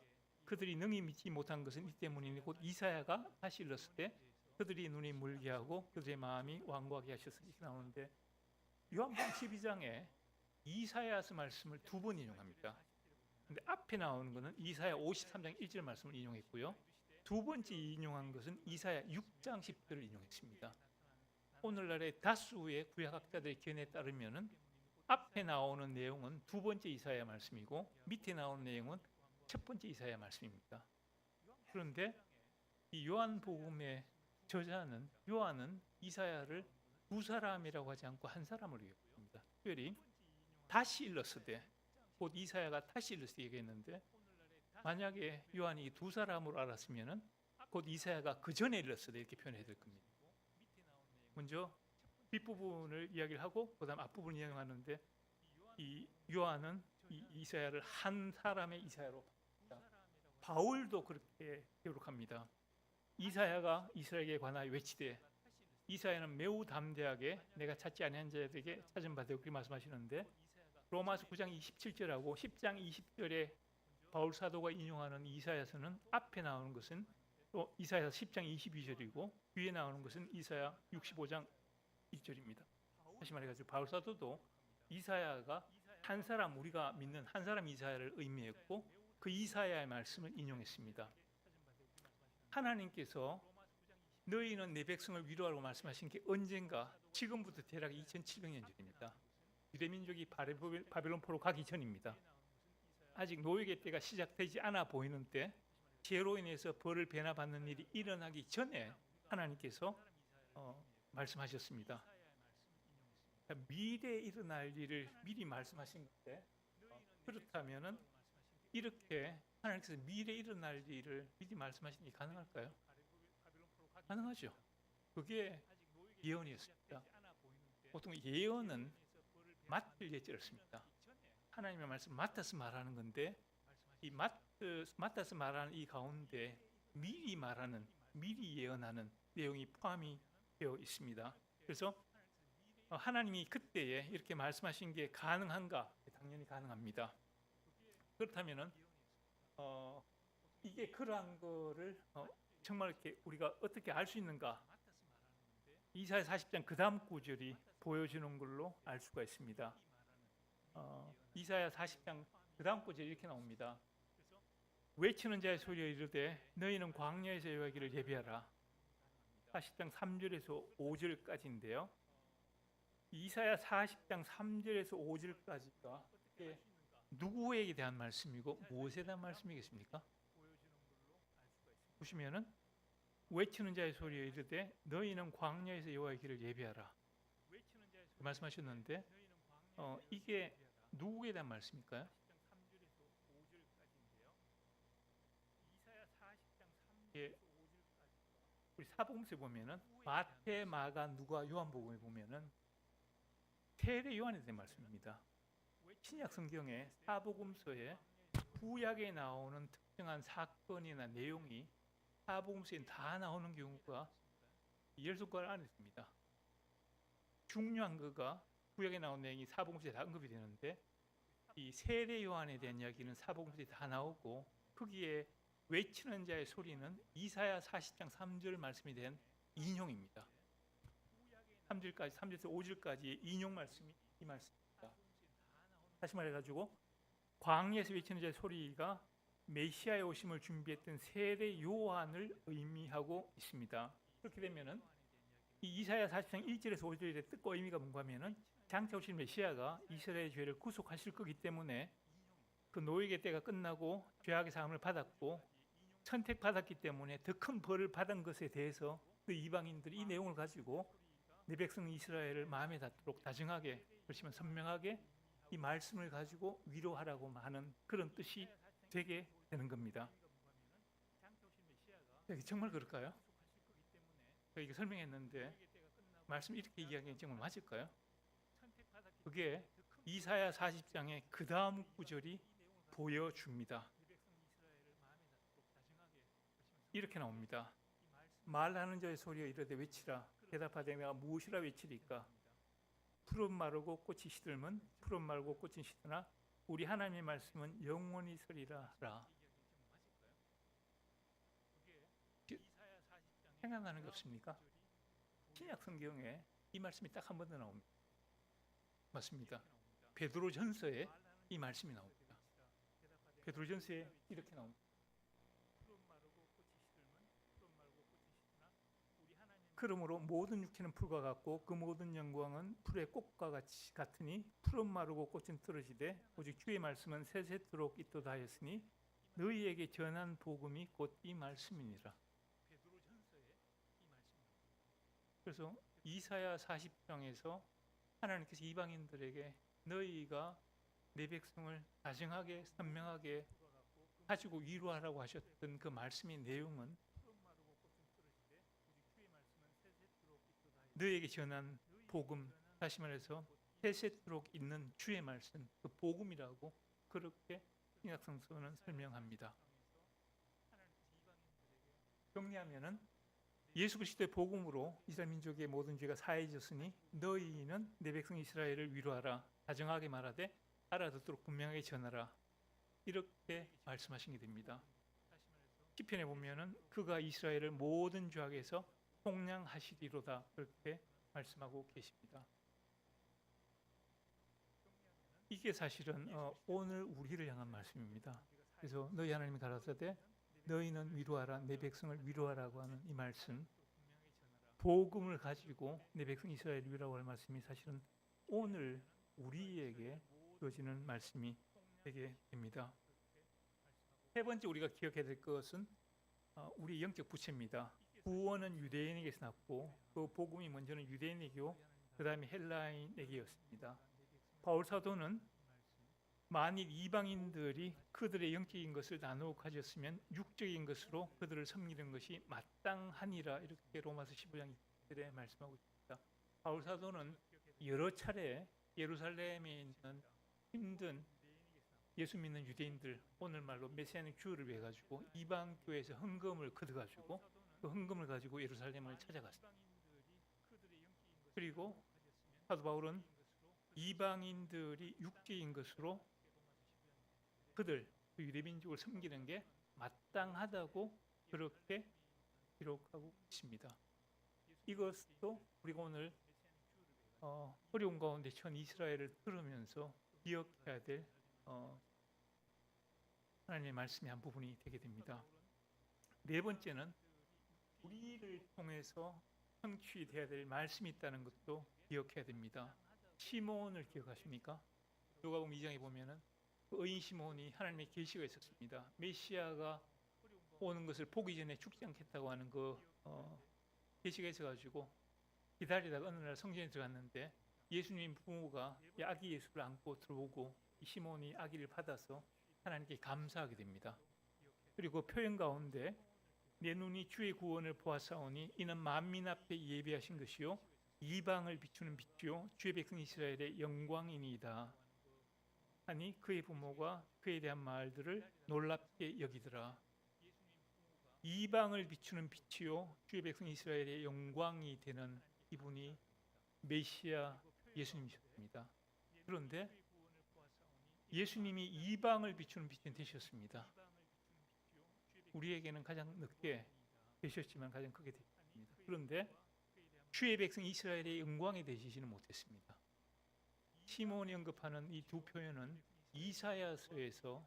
그들이 능히 믿지 못한 것은 이 때문이니 곧 이사야가 다시 일렀을 때 그들이 눈이 물게 하고 그들의 마음이 완고하게 하셨으니, 이렇게 나오는데, 요한복음 12장에 이사야서 말씀을 두 번 인용합니다. 근데 앞에 나오는 것은 이사야 53장 1절 말씀을 인용했고요, 두 번째 인용한 것은 이사야 6장 10절을 인용했습니다. 오늘날의 다수의 구약학자들의 견해에 따르면은 앞에 나오는 내용은 두 번째 이사야 말씀이고 밑에 나오는 내용은 첫 번째 이사야 말씀입니다. 그런데 이 요한복음의 저자는, 요한은 이사야를 두 사람이라고 하지 않고 한 사람을 얘기합니다. 특별히 다시 일렀으되, 곧 이사야가 다시 일렀을 때 얘기했는데, 만약에 요한이 두 사람으로 알았으면은 곧 이사야가 그 전에 일렀을 때 이렇게 표현해야 될 겁니다. 먼저 뒷부분을 이야기를 하고 그다음 앞부분을 이야기하는데, 이 요한은 이 이사야를 한 사람의 이사야로 바꿉니다. 바울도 그렇게 기록합니다. 이사야가 이스라엘에 관하여 외치되, 이사야는 매우 담대하게 내가 찾지 아니한 자들에게 찾은 바 되었기 말씀하시는데, 로마서 9장 27절하고 10장 20절에 바울 사도가 인용하는 이사야서는 앞에 나오는 것은 또 이사야 10장 22절이고 뒤에 나오는 것은 이사야 65장 1절입니다. 다시 말해가지고 바울 사도도 이사야가 한 사람, 우리가 믿는 한 사람 이사야를 의미했고 그 이사야의 말씀을 인용했습니다. 하나님께서 너희는 내 백성을 위로하라고 말씀하신 게 언젠가, 지금부터 대략 2700년 전입니다. 유대민족이 바벨론 포로 가기 전입니다. 아직 노역의 때가 시작되지 않아 보이는 때, 죄로 인해서 벌을 배나받는 일이 일어나기 전에 하나님께서 말씀하셨습니다. 미래에 일어날 일을 미리 말씀하신 건데, 그렇다면은 이렇게 하나님께서 미래에 일어날 일을 미리 말씀하신 게 가능할까요? 가능하죠. 그게 예언이었습니다. 보통 예언은 맡을 예절을 씁니다. 하나님의 말씀 맡아서 말하는 건데, 이 맡아서 말하는 이 가운데 미리 말하는, 미리 예언하는 내용이 포함이 되어 있습니다. 그래서 하나님이 그때에 이렇게 말씀하신 게 가능한가? 당연히 가능합니다. 그렇다면은 이게 그러한 거를 정말 이렇게 우리가 어떻게 알 수 있는가? 이사야 40장 그 다음 구절이 보여주는 걸로 알 수가 있습니다. 이사야 40장 그 다음 구절이 이렇게 나옵니다. 외치는 자의 소리가 이르되 너희는 광야에서 여호와를 예배하라. 40장 3절에서 5절까지인데요. 이사야 40장 3절에서 5절까지가 누구에게 대한 말씀이고 무엇에 대한 말씀이겠습니까? 보시면은 외치는 자의 소리에 이르되 너희는 광야에서 여호와의 길을 예비하라 말씀하셨는데 이게 누구에 대한 말씀일까요? 예, 우리 사복음서에 보면은 마태, 마가, 누가, 요한복음에 보면은 세례 요한에 대한 말씀입니다. 신약 성경의 사복음서에 구약에 나오는 특정한 사건이나 내용이 사복음서에 다 나오는 경우가 10손가락 안에 있습니다. 중요한 거가 구약에 나온 내용이 사복음서에 다 언급이 되는데 이 세례 요한에 대한 이야기는 사복음서에 다 나오고 거기에 외치는 자의 소리는 이사야 40장 3절 말씀에 대한 인용입니다. 3절까지 3절에서 5절까지 인용 말씀이 이 말씀입니다. 다시 말해가지고 광야에서 외치는 자의 소리가 메시아의 오심을 준비했던 세례 요한을 의미하고 있습니다. 그렇게 되면은 이 이사야 40장 1절에서 5절의 뜻과 의미가 뭔가 하면은 장차 오실 메시아가 이스라엘의 죄를 구속하실 거기 때문에 그 노예의 때가 끝나고 죄악의 사함을 받았고 선택받았기 때문에 더 큰 벌을 받은 것에 대해서 그 이방인들이 이 내용을 가지고 내 백성 이스라엘을 마음에 닿도록 다정하게 그렇지만 선명하게 이 말씀을 가지고 위로하라고 하는 그런 뜻이 되게 되는 겁니다. 정말 그럴까요? 이게 설명했는데 말씀 이렇게 이야기하는 정말 맞을까요? 그게 이사야 40장의 그 다음 구절이 보여줍니다. 이렇게 나옵니다. 말하는 자의 소리여 이르되 외치라. 대답하되 내가 무엇이라 외치리까? 푸른 마르고 꽃이 시들면 푸른 마르고 꽃이 시드나 우리 하나님의 말씀은 영원히 서리라 하라. 생각나는 게 없습니까? 신약 성경에 이 말씀이 딱 한 번 더 나옵니다. 맞습니다. 베드로전서에 이 말씀이 나옵니다. 베드로전서에 이렇게 나옵니다. 그러므로 모든 육체는 풀과 같고 그 모든 영광은 풀의 꽃과 같으니 풀은 마르고 꽃은 떨어지되 오직 주의 말씀은 세세토록 있도다 하였으니 너희에게 전한 복음이 곧 이 말씀이니라. 그래서 이사야 40장에서 하나님께서 이방인들에게 너희가 내 백성을 다정하게 선명하게 가지고 위로하라고 하셨던 그 말씀의 내용은 너희에게 전한 복음, 다시 말해서 세세토록 있는 주의 말씀, 그 복음이라고 그렇게 신약성서는 설명합니다. 정리하면은 예수 그리스도의 복음으로 이스라엘 민족의 모든 죄가 사해졌으니 너희는 내 백성 이스라엘을 위로하라. 다정하게 말하되 알아듣도록 분명하게 전하라. 이렇게 말씀하신 게 됩니다. 시편에 보면은 그가 이스라엘을 모든 죄악에서 속량하시리로다 그렇게 말씀하고 계십니다. 이게 사실은 오늘 우리를 향한 말씀입니다. 그래서 너희 하나님이 가라사대 너희는 위로하라 내 백성을 위로하라고 하는 이 말씀 복음을 가지고 내 백성 이스라엘을 위로하라고 할 말씀이 사실은 오늘 우리에게 주어지는 말씀이 되게 됩니다. 세 번째 우리가 기억해야 될 것은 우리 영적 부채입니다. 구원은 유대인에게서 났고 그 복음이 먼저는 유대인에게요 그 다음에 헬라인에게였습니다. 바울 사도는 만일 이방인들이 그들의 영적인 것을 나누어 가졌으면 육적인 것으로 그들을 섬기는 것이 마땅하니라 이렇게 로마서 15장 2절에 말씀하고 있습니다. 바울 사도는 여러 차례 예루살렘에 있는 힘든 예수 믿는 유대인들 오늘말로 메시아닉 주의를 위해 가지고 이방 교회에서 헌금을 걷어가지고 그 헌금을 가지고 예루살렘을 찾아갔습니다. 그리고 사도 바울은 이방인들이 육적인 것으로 그들 유대민족을 섬기는 게 마땅하다고 그렇게 기록하고 있습니다. 이것도 우리가 오늘 어려운 가운데 전 이스라엘을 들으면서 기억해야 될 하나님의 말씀의 한 부분이 되게 됩니다. 네 번째는 우리를 통해서 성취되어야 될 말씀이 있다는 것도 기억해야 됩니다. 시몬을 기억하십니까? 누가복음 2장에 보면은 그 의인 시몬이 하나님의 계시가 있었습니다. 메시아가 오는 것을 보기 전에 죽지 않겠다고 하는 그 계시가 있어가지고 기다리다가 어느 날 성전에 들어갔는데 예수님 부모가 이 아기 예수를 안고 들어오고 이 시몬이 아기를 받아서 하나님께 감사하게 됩니다. 그리고 표현 가운데 내 눈이 주의 구원을 보았사오니 이는 만민 앞에 예비하신 것이요 이방을 비추는 빛이요 주의 백성 이스라엘의 영광이니이다 하니 그의 부모가 그에 대한 말들을 놀랍게 여기더라. 이방을 비추는 빛이요 주의 백성 이스라엘의 영광이 되는 이분이 메시아 예수님이셨습니다. 그런데 예수님이 이방을 비추는 빛이 되셨습니다. 우리에게는 가장 늦게 되셨지만 가장 크게 되셨습니다. 그런데 주의 백성 이스라엘의 영광이 되시지는 못했습니다. 시몬이 언급하는 이 두 표현은 이사야서에서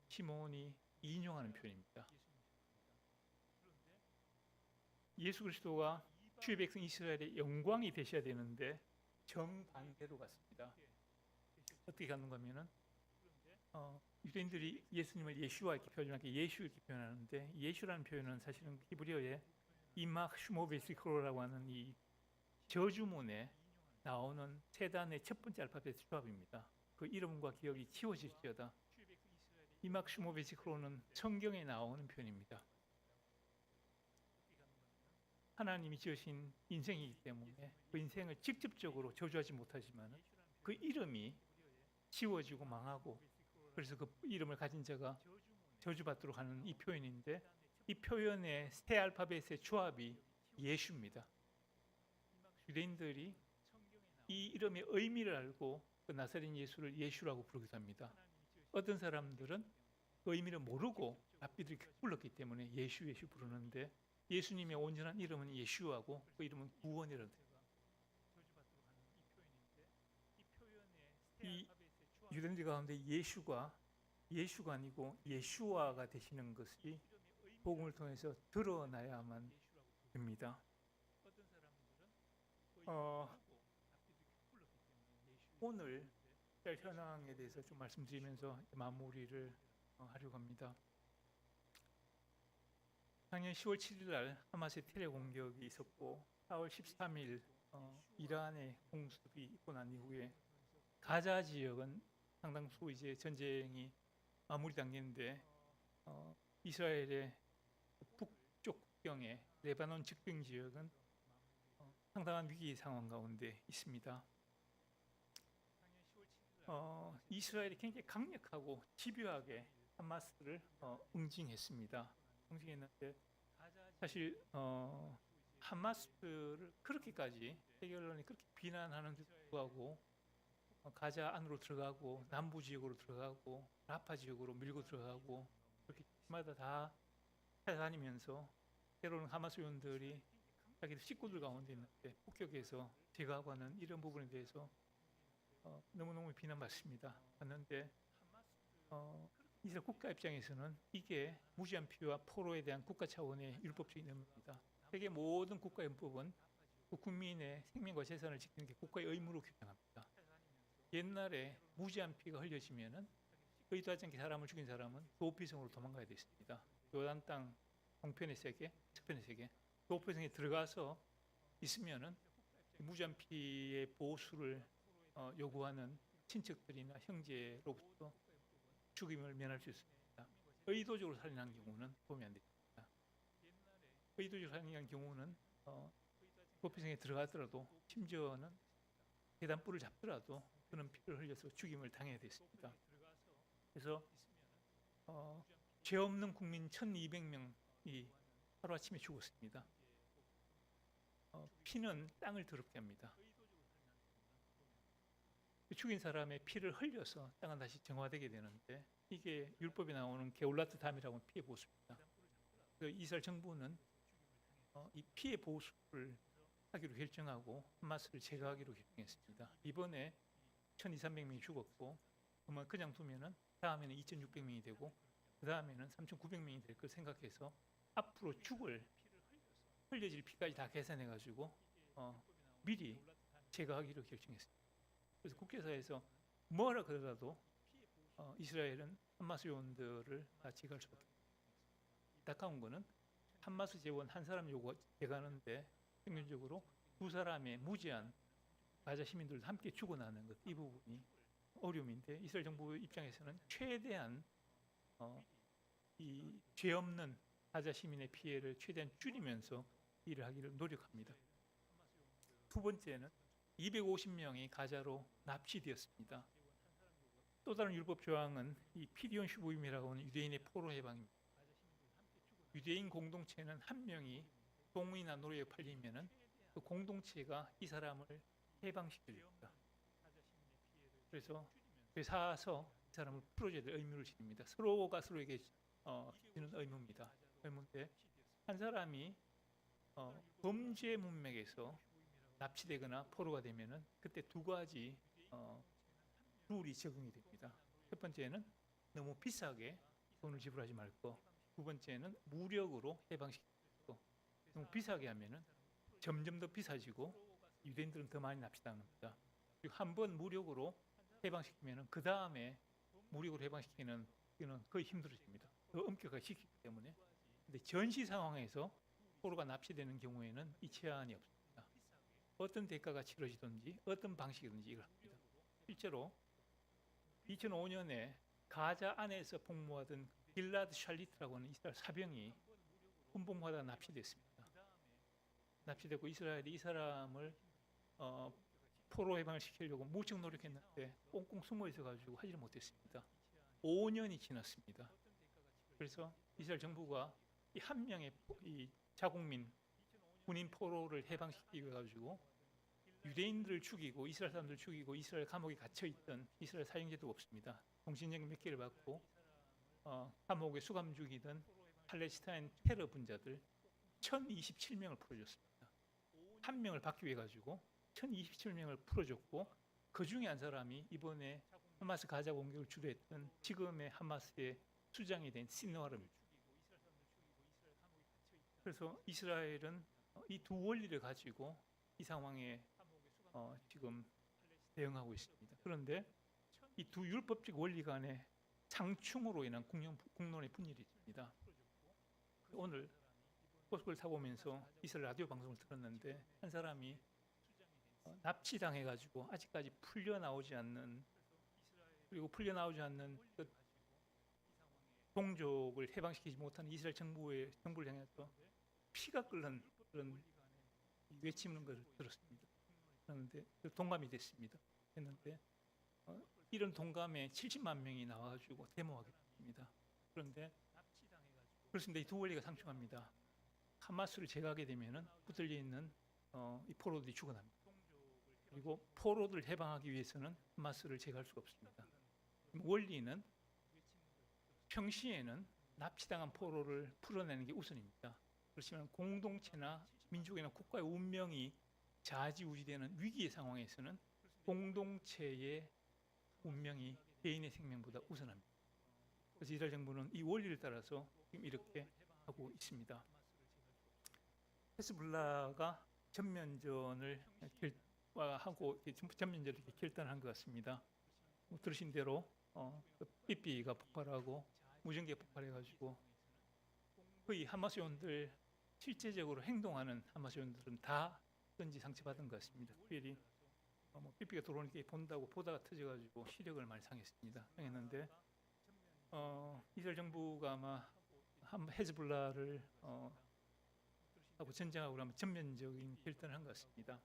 시몬이 인용하는 표현입니다. 예수 그리스도가 주의 백성 이스라엘의 영광이 되셔야 되는데 정반대로 갔습니다. 어떻게 가는 거면은 유대인들이 예수님을 예슈와 이렇게 표현하게 예슈 이렇게 표현하는데 예슈라는 표현은 사실은 히브리어에 이막 슈모베시크로라고 하는 이 저주문에 나오는 세 단의 첫 번째 알파벳 조합입니다. 그 이름과 기억이 지워질지어다. 이막 슈모베시크로는 성경에 나오는 표현입니다. 하나님이 지으신 인생이기 때문에 그 인생을 직접적으로 저주하지 못하지만 그 이름이 지워지고 망하고 그래서 그 이름을 가진 자가 저주받도록 하는 이 표현인데 이 표현의 세 알파벳의 조합이 예수입니다. 유대인들이 이 이름의 의미를 알고 그 나사렛 예수를 예수라고 부르기도 합니다. 어떤 사람들은 그 의미를 모르고 랍비들이 불렀기 때문에 예수 부르는데 예수님의 온전한 이름은 예수하고 그 이름은 구원이라는 뜻입니다. 이 유대인들 가운데 예수가 아니고 예수아가 되시는 것이 복음을 통해서 드러나야만 됩니다. 오늘 현황에 대해서 좀 말씀드리면서 마무리를 하려고 합니다. 작년 10월 7일 날 하마스의 테러 공격이 있었고 4월 13일 이란의 공습이 있고 난 이후에 가자 지역은 상당수 이제 전쟁이 마무리 단계인데 이스라엘의 북쪽 국경의 레바논 직병 지역은 상당한 위기 상황 가운데 있습니다. 이스라엘이 굉장히 강력하고 집요하게 하마스를 응징했습니다. 응징했는데 사실 하마스를 그렇게까지 세계 언론이 그렇게 비난하는데도 불구하고 가자 안으로 들어가고 남부 지역으로 들어가고 라파 지역으로 밀고 들어가고 그렇게 마다 다 찾아다니면서 때로는 하마스 요원들이 자기들 식구들 가운데 있는데 폭격해서 제거하고 하는 이런 부분에 대해서 너무너무 비난받습니다. 봤는데 이스라엘 국가 입장에서는 이게 무지한 피와 포로에 대한 국가 차원의 율법적인 의무입니다. 세계 모든 국가헌법은 그 국민의 생명과 재산을 지키는 게 국가의 의무로 규정합니다. 옛날에 무지한 피가 흘려지면은 의도하지 않게 사람을 죽인 사람은 도피성으로 도망가야 됐습니다. 요단 땅 동편의 세계, 서편의 세계, 도피성에 들어가서 있으면은 무지한 피의 보수를 요구하는 친척들이나 형제로부터 죽임을 면할 수 있습니다. 의도적으로 살인한 경우는 보면 안 됩니다. 의도적으로 살인한 경우는 도피성에 들어가더라도 심지어는 계단불을 잡더라도 그런 피를 흘려서 죽임을 당해야 됐습니다. 그래서 죄 없는 국민 1,200명이 하루아침에 죽었습니다. 피는 땅을 더럽게 합니다. 죽인 사람의 피를 흘려서 땅은 다시 정화되게 되는데 이게 율법에 나오는 게울라트 담이라고 하는 피해 보수입니다. 이스라엘 정부는 이 피해 보수를 하기로 결정하고 하마스를 제거하기로 결정했습니다. 이번에 1,200~1,300명이 죽었고 그냥 두면은 다음에는 2,600명이 되고 그 다음에는 3,900명이 될 걸 생각해서 앞으로 죽을 흘려질 피까지 다 계산해가지고 미리 제거하기로 결정했습니다. 그래서 국제사회에서 뭐라 그러더라도 이스라엘은 하마스 요원들을 다 제거할 수밖에 없습니다. 안타까운 거는 하마스 재원 한 사람 요구 제거하는데 평균적으로 두 사람의 무지한 가자 시민들도 함께 죽어나는 것, 이 부분이 어려움인데 이스라엘 정부 입장에서는 최대한 이 죄 없는 가자 시민의 피해를 최대한 줄이면서 일을 하기를 노력합니다. 두 번째는 250명이 가자로 납치되었습니다. 또 다른 율법 조항은 이 피디온 슈부임이라고 하는 유대인의 포로 해방입니다. 유대인 공동체는 한 명이 동의나 노예에 팔리면은 그 공동체가 이 사람을 해방시켜줍니다. 그래서 사서 이 사람을 풀어줘야 될 의무를 지닙니다. 서로가 서로에게 지는 의무입니다. 의무인데 한 사람이 범죄 문맥에서 납치되거나 포로가 되면은 그때 두 가지 룰이 적용이 됩니다. 첫 번째는 너무 비싸게 돈을 지불하지 말 거. 두 번째는 무력으로 해방시키고 너무 비싸게 하면은 점점 더 비싸지고 유대인들은 더 많이 납치당합니다. 그리고 한 번 무력으로 해방시키면은 그 다음에 무력으로 해방시키는 이는 거의 힘들어집니다. 더 엄격하게 시키기 때문에. 근데 전시 상황에서 포로가 납치되는 경우에는 이 제한이 없습니다. 어떤 대가가 치러지든지 어떤 방식이든지 이걸 합니다. 실제로 2005년에 가자 안에서 복무하던 길라드 샬리트라고 하는 이스라엘 사병이 군복무하다 납치됐습니다. 납치되고 이스라엘이 이 사람을 포로 해방을 시키려고 무척 노력했는데 꽁꽁 숨어 있어가지고 하지를 못했습니다. 5년이 지났습니다. 그래서 이스라엘 정부가 이 한 명의 이 자국민 군인 포로를 해방시키기 위해 가지고 유대인들을 죽이고 이스라엘 사람들을 죽이고 이스라엘 감옥에 갇혀 있던 이스라엘 사형제도 없습니다. 종신형 몇 개를 받고 감옥에 수감 중이던 팔레스타인 테러 분자들 1027명을 풀어줬습니다. 한 명을 받기 위해 가지고 1027명을 풀어줬고 그 중에 한 사람이 이번에 하마스 가자 공격을 주도했던 지금의 하마스의 수장이 된 시누아르입니다. 그래서 이스라엘은 이 두 원리를 가지고 이 상황에 지금 대응하고 있습니다. 그런데 이 두 율법적 원리 간의 상충으로 인한 국론의 분열이 있습니다. 오늘 고속을 타고 오면서 이스라엘 라디오 방송을 들었는데 한 사람이 납치당해가지고 아직까지 풀려나오지 않는 그 동족을 해방시키지 못하는 이스라엘 정부를 향해서 피가 끓는 그런 외치는 것을 들었습니다. 그런데 동감이 됐습니다. 했는데 이런 동감에 70만 명이 나와가지고 데모하게 됐습니다. 그런데 그렇습니다. 이 두 원리가 상충합니다. 하마스를 제거하게 되면은 붙들려 있는 이 포로들이 죽어납니다. 그리고 포로들 해방하기 위해서는 하마스를 제거할 수가 없습니다. 원리는 평시에는 납치당한 포로를 풀어내는 게 우선입니다. 그렇지만 공동체나 민족이나 국가의 운명이 좌지우지되는 위기의 상황에서는 공동체의 운명이 개인의 생명보다 우선합니다. 그래서 이스라엘 정부는 이 원리를 따라서 지금 이렇게 하고 있습니다. 헤즈볼라가 전면전을 하고 전면전을 이렇게 결단한 것 같습니다. 들으신 대로 삐삐가 폭발하고 무전기가 폭발해가지고 거의 하마스 요원들 실제적으로 행동하는 하마스 요원들은 다 전지 상처받은 것 같습니다. 특별히 삐삐가 들어오니까 본다고 보다가 터져가지고 시력을 많이 상했는데 이스라엘 정부가 아마 헤즈볼라를 하고 전쟁하고 그러면 전면적인 결단을 한 것 같습니다.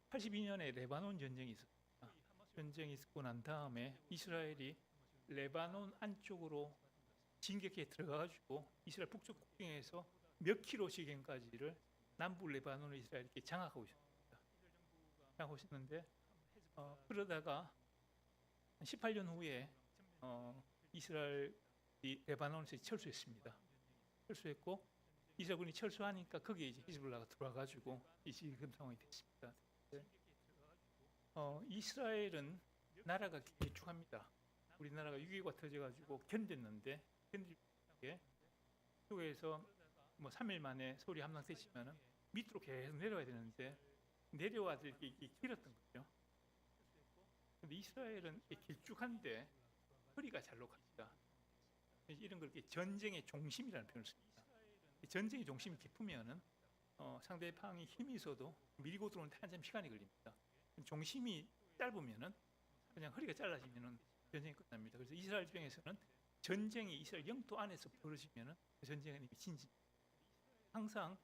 82년에 레바논 전쟁이 있었습니다. 전쟁이 있고 난 다음에 이스라엘이 레바논 안쪽으로 진격해 들어가가지고 이스라엘 북쪽 국경에서 몇 킬로 지경까지를 남부 레바논을 이스라엘이 장악하고 있었습니다. 장악하고 있었는데 그러다가 18년 후에 이스라엘이 레바논에서 철수했습니다. 철수했고 이스라엘군이 철수하니까 거기에 이제 히즈볼라가 들어와가지고 이 지금 상황이 됐습니다. 이스라엘은 나라가 길쭉합니다. 우리나라가 6.25가 터져가지고 견뎠는데 견딜 쪽에서 3일 만에 서울이 함락됐지만은 밑으로 계속 내려와야 되는데 내려와들 이게 길었던 거죠. 근데 이스라엘은 길쭉한데 허리가 잘록합니다. 이런 걸 이렇게 전쟁의 종심이라는 표현을 씁니다. 이 전쟁의 종심이 깊으면은 상대방이 힘이 있어도 밀고 들어오는데 한참 시간이 걸립니다. 종심이 짧으면은 그냥 허리가 잘라지면은 전쟁이 끝납니다. 그래서 이스라엘 입장에서는 전쟁이 이스라엘 영토 안에서 벌어지면은 그 전쟁은 이미 진지. 항상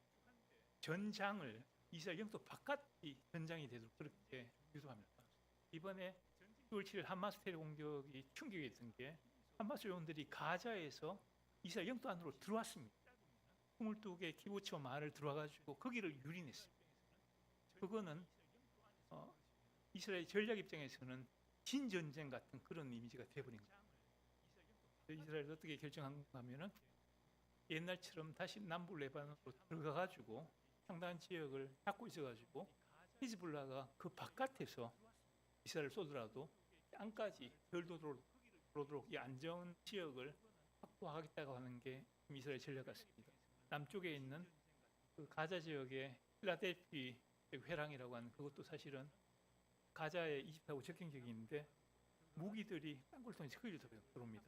전장을 이스라엘 영토 바깥이 전장이 되도록 그렇게 유도합니다. 이번에 6월 7일 하마스 테러 공격이 충격이었던 게 하마스 요원들이 가자에서 이스라엘 영토 안으로 들어왔습니다. 22개 기부처 마을을 들어와가지고 거기를 유린했습니다. 그거는 이스라엘 전략 입장에서는 진전쟁 같은 그런 이미지가 돼버린 거예요. 이스라엘이 어떻게 결정한가 하면은 옛날처럼 다시 남부 레바논으로 들어가가지고 상당한 지역을 잡고 있어가지고 히즈볼라가 그 바깥에서 이스라엘을 쏘더라도 안까지 덜 들어오도록 이 안전 지역을 확보하겠다고 하는 게 이스라엘 전략 같습니다. 남쪽에 있는 그 가자 지역의 필라델피 회랑이라고 하는 그것도 사실은 가자의 이집트하고 접경 지역인데 무기들이 땅굴 통해서 거기로 들어옵니다.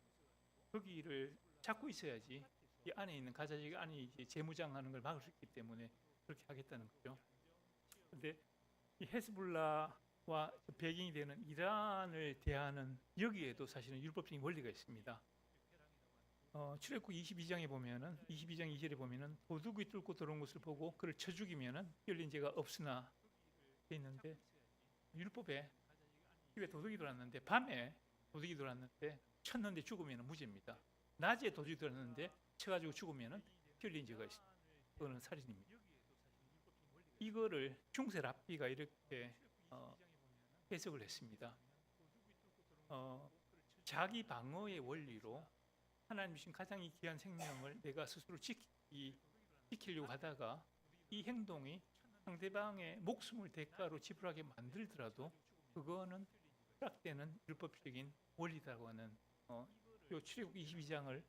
거기를 잡고 있어야지 이 안에 있는 가자 지역 안에 이제 재무장하는 걸 막을 수 있기 때문에 그렇게 하겠다는 거죠. 그런데 이 헤즈볼라와 배경이 되는 이란을 대하는 여기에도 사실은 율법적인 원리가 있습니다. 출애굽 22장에 보면은 22장 2절에 보면은 도둑이 뚫고 들어온 것을 보고 그를 쳐 죽이면은 열린 죄가 없으나 돼 있는데 율법에 집에 도둑이 들어왔는데 밤에 도둑이 들어왔는데 쳤는데 죽으면 무죄입니다. 낮에 도둑이 들어왔는데 쳐가지고 죽으면 열린 죄가 있습니다. 그거는 살인입니다. 이거를 중세 랍비가 이렇게 해석을 했습니다. 자기 방어의 원리로 하나님 주신 가장 귀한 생명을 내가 스스로 지키려고 하다가 이 행동이 상대방의 목숨을 대가로 지불하게 만들더라도 그거는 허락되는 율법적인 원리라고 하는 요 출애굽 22장을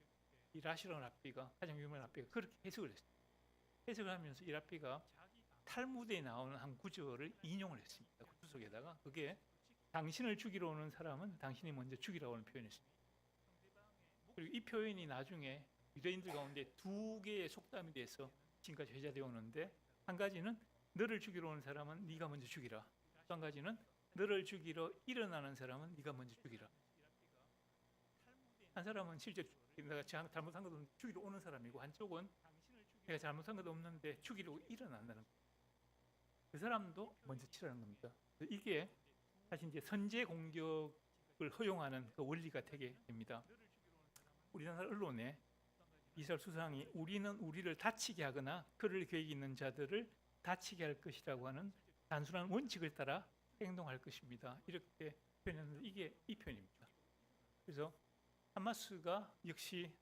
이 라시론 랍비가 가장 유명한 랍비가 그렇게 해석을 했습니다. 해석을 하면서 이 랍비가 탈무드에 나오는 한 구절을 인용을 했습니다. 구절 속에다가 그게 당신을 죽이러 오는 사람은 당신이 먼저 죽이라고 하는 표현이었습니다. 그리고 이 표현이 나중에 유대인들 가운데 두 개의 속담이 돼서 지금까지 회자되어 오는데 한 가지는 너를 죽이러 오는 사람은 네가 먼저 죽이라. 또 한 가지는 너를 죽이러 일어나는 사람은 네가 먼저 죽이라. 한 사람은 실제 내가 잘못한 것도 없는데 죽이러 오는 사람이고 한쪽은 내가 잘못한 것도 없는데 죽이려고 일어난다는 거예요. 그 사람도 먼저 치라는 겁니다. 이게 사실 이제 선제 공격을 허용하는 그 원리가 되게 됩니다. 우리나라 언론에 이스라엘 수상이 우리는 우리를 다치게 하거나 그럴 계획이 있는 자들을 다치게 할 것이라고 하는 단순한 원칙을 따라 행동할 것입니다. 이렇게 표현했는데 이게 이 표현입니다. 그래서 하마스가 역시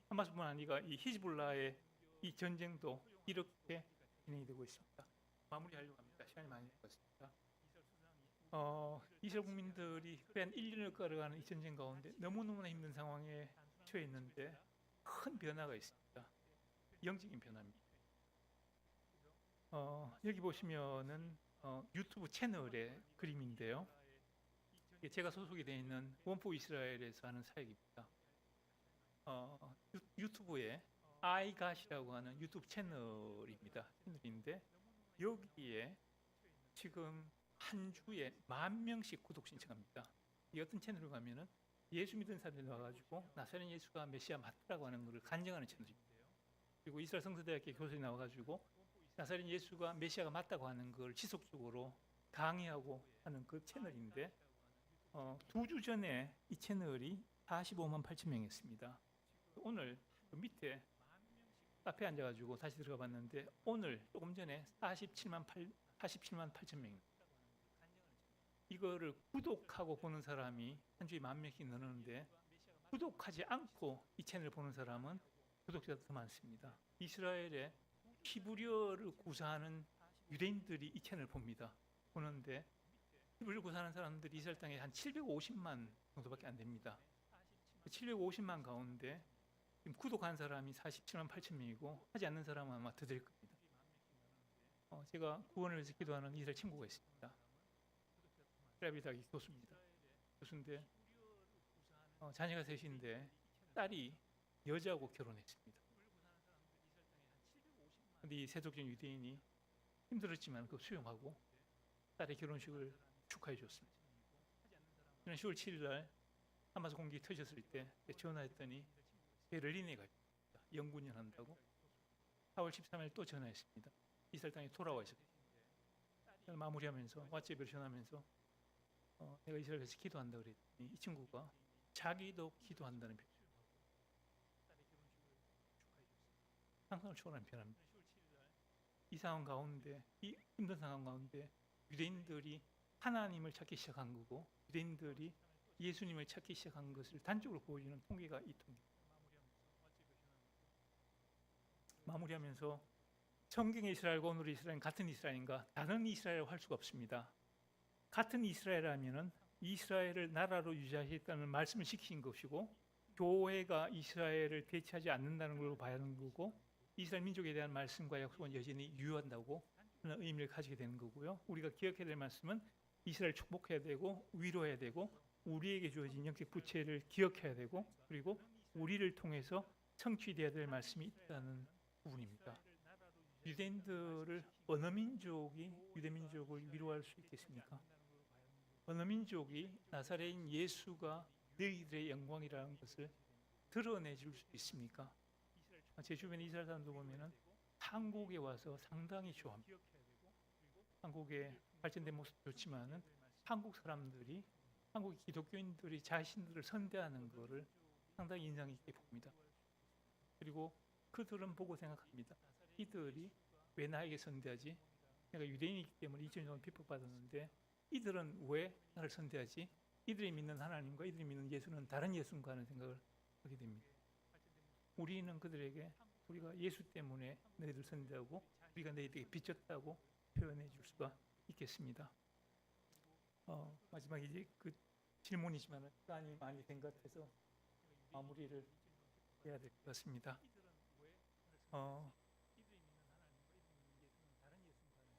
하마스뿐만 아니라 이 히즈볼라의 이 전쟁도 이렇게 진행이 되고 있습니다. 마무리하려고 합니다. 시간이 많이 걸렸습니다. 이스라엘 국민들이 한 1년을 걸어가는 이 전쟁 가운데 너무너무나 힘든 상황에 처해 있는데 큰 변화가 있습니다. 영적인 변화입니다. 여기 보시면은 유튜브 채널의 그림인데요. 제가 소속이 되어 있는 원포 이스라엘에서 하는 사역입니다. 유튜브에 아이갓이라고 하는 유튜브 채널입니다. 채널인데 여기에 지금 한 주에 10,000명씩 구독 신청합니다. 이 어떤 채널을 가면은 예수 믿는 사람들이 나와가지고 나사렛 예수가 메시아 맞다라고 하는 것을 간증하는 채널입니다. 그리고 이스라엘 성서대학교 교수들이 나와가지고 나사렛 예수가 메시아가 맞다고 하는 걸 지속적으로 강의하고 하는 그 채널인데 2주 전에 이 채널이 45만 8천 명이었습니다. 오늘 그 밑에 카페에 앉아가지고 다시 들어가 봤는데 오늘 조금 전에 47만 8천 명입니다. 이거를 구독하고 보는 사람이 한 주에 10,000명씩 늘었는데 구독하지 않고 이 채널을 보는 사람은 구독자가 더 많습니다. 이스라엘의 히브리어를 구사하는 유대인들이 이 채널을 봅니다. 보는데 히브리어를 구사하는 사람들이 이스라엘 땅에 한 750만 정도밖에 안 됩니다. 750만 가운데 지금 구독한 사람이 47만 8천 명이고 하지 않는 사람은 아마 더 될 겁니다. 제가 구원을 위해서 기도하는 이스라엘 친구가 있습니다. 라비다기 교수입니다. 교수인데 자녀가 셋인데 딸이 여자하고 결혼했습니다. 근데 이 세속적 유대인이 힘들었지만 그 수용하고 딸의 결혼식을 축하해 줬습니다. 지난 10월 7일 날 하마스 공격이 터졌을 때 전화했더니 베를린에 가 있습니다. 영군연 한다고. 4월 13일 또 전화했습니다. 이스라엘 땅에 돌아와 있었습니다. 마무리하면서 왓츠앱을 전화하면서 내가 이스라엘에서 기도한다 그랬더니 이 친구가 자기도 기도한다는 표현. 상상을 초월한 표현입니다. 이 상황 가운데, 이 힘든 상황 가운데 유대인들이 하나님을 찾기 시작한 거고 유대인들이 예수님을 찾기 시작한 것을 단적으로 보여주는 통계가 이 통계입니다. 마무리하면서 성경의 이스라엘과 오늘의 이스라엘은 같은 이스라엘인가? 다른 이스라엘을 할 수가 없습니다. 같은 이스라엘이라면은 이스라엘을 나라로 유지하시겠다는 말씀을 지키신 것이고 교회가 이스라엘을 대체하지 않는다는 걸로 봐야 하는 거고 이스라엘 민족에 대한 말씀과 약속은 여전히 유효한다고 하는 의미를 가지게 되는 거고요. 우리가 기억해야 될 말씀은 이스라엘 축복해야 되고 위로해야 되고 우리에게 주어진 영적 부채를 기억해야 되고 그리고 우리를 통해서 성취되어야 될 말씀이 있다는 부분입니다. 유대인들을 어느 민족이 유대민족을 위로할 수 있겠습니까? 어느 민족이 나사렛인 예수가 너희들의 영광이라는 것을 드러내줄 수 있습니까? 제 주변에 이스라엘 사람들 보면은 한국에 와서 상당히 좋아합니다. 한국의 발전된 모습 좋지만은 한국 사람들이 한국 기독교인들이 자신들을 선대하는 것을 상당히 인상 깊게 봅니다. 그리고 그들은 보고 생각합니다. 이들이 왜 나에게 선대하지? 내가 유대인이기 때문에 2000년 동안 핍박받았는데 이들은 왜 나를 선대하지? 이들이 믿는 하나님과 이들이 믿는 예수는 다른 예수인가 하는 생각을 하게 됩니다. 우리는 그들에게 우리가 예수 때문에 너희들 선대하고 우리가 너희들에게 빚졌다고 표현해 줄 수가 있겠습니다. 마지막에 이제 그 질문이지만 시간이 많이 된 것 같아서 마무리를 해야 될 것 같습니다.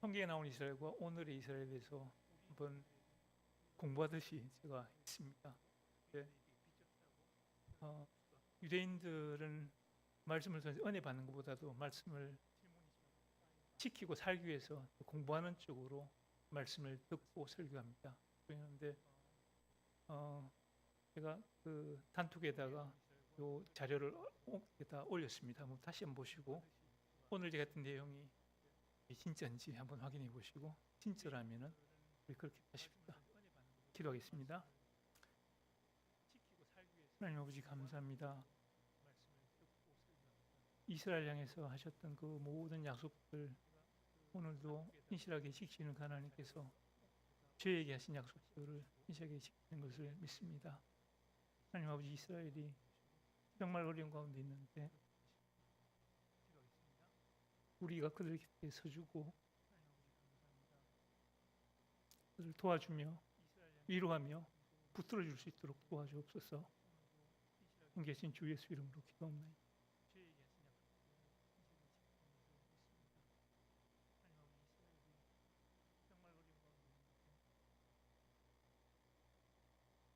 성경에 나온 이스라엘과 오늘의 이스라엘에 대해서 한번 공부하듯이 제가 있습니다. 네. 유대인들은 말씀을 통해서 은혜 받는 것보다도 말씀을 지키고 살기 위해서 공부하는 쪽으로 말씀을 듣고 설교합니다. 그런데 제가 그 단톡에다가 요 자료를 다 올렸습니다. 한번 다시 한번 보시고 오늘 제가 했던 내용이 진짜인지 한번 확인해 보시고 진짜라면은 우리 그렇게 하십시다. 기도하겠습니다. 하나님 아버지 감사합니다. 이스라엘 향해서 하셨던 그 모든 약속들 오늘도 신실하게 지키는 하나님께서 저에게 하신 약속들을 신실하게 지키는 것을 믿습니다. 하나님 아버지 이스라엘이 정말 어려운 가운데 있는데 우리가 그들 곁에 서주고 그들을 도와주며 위로하며 붙들어줄 수 있도록 도와주옵소서. 계신 주 예수 이름으로 기도합니다.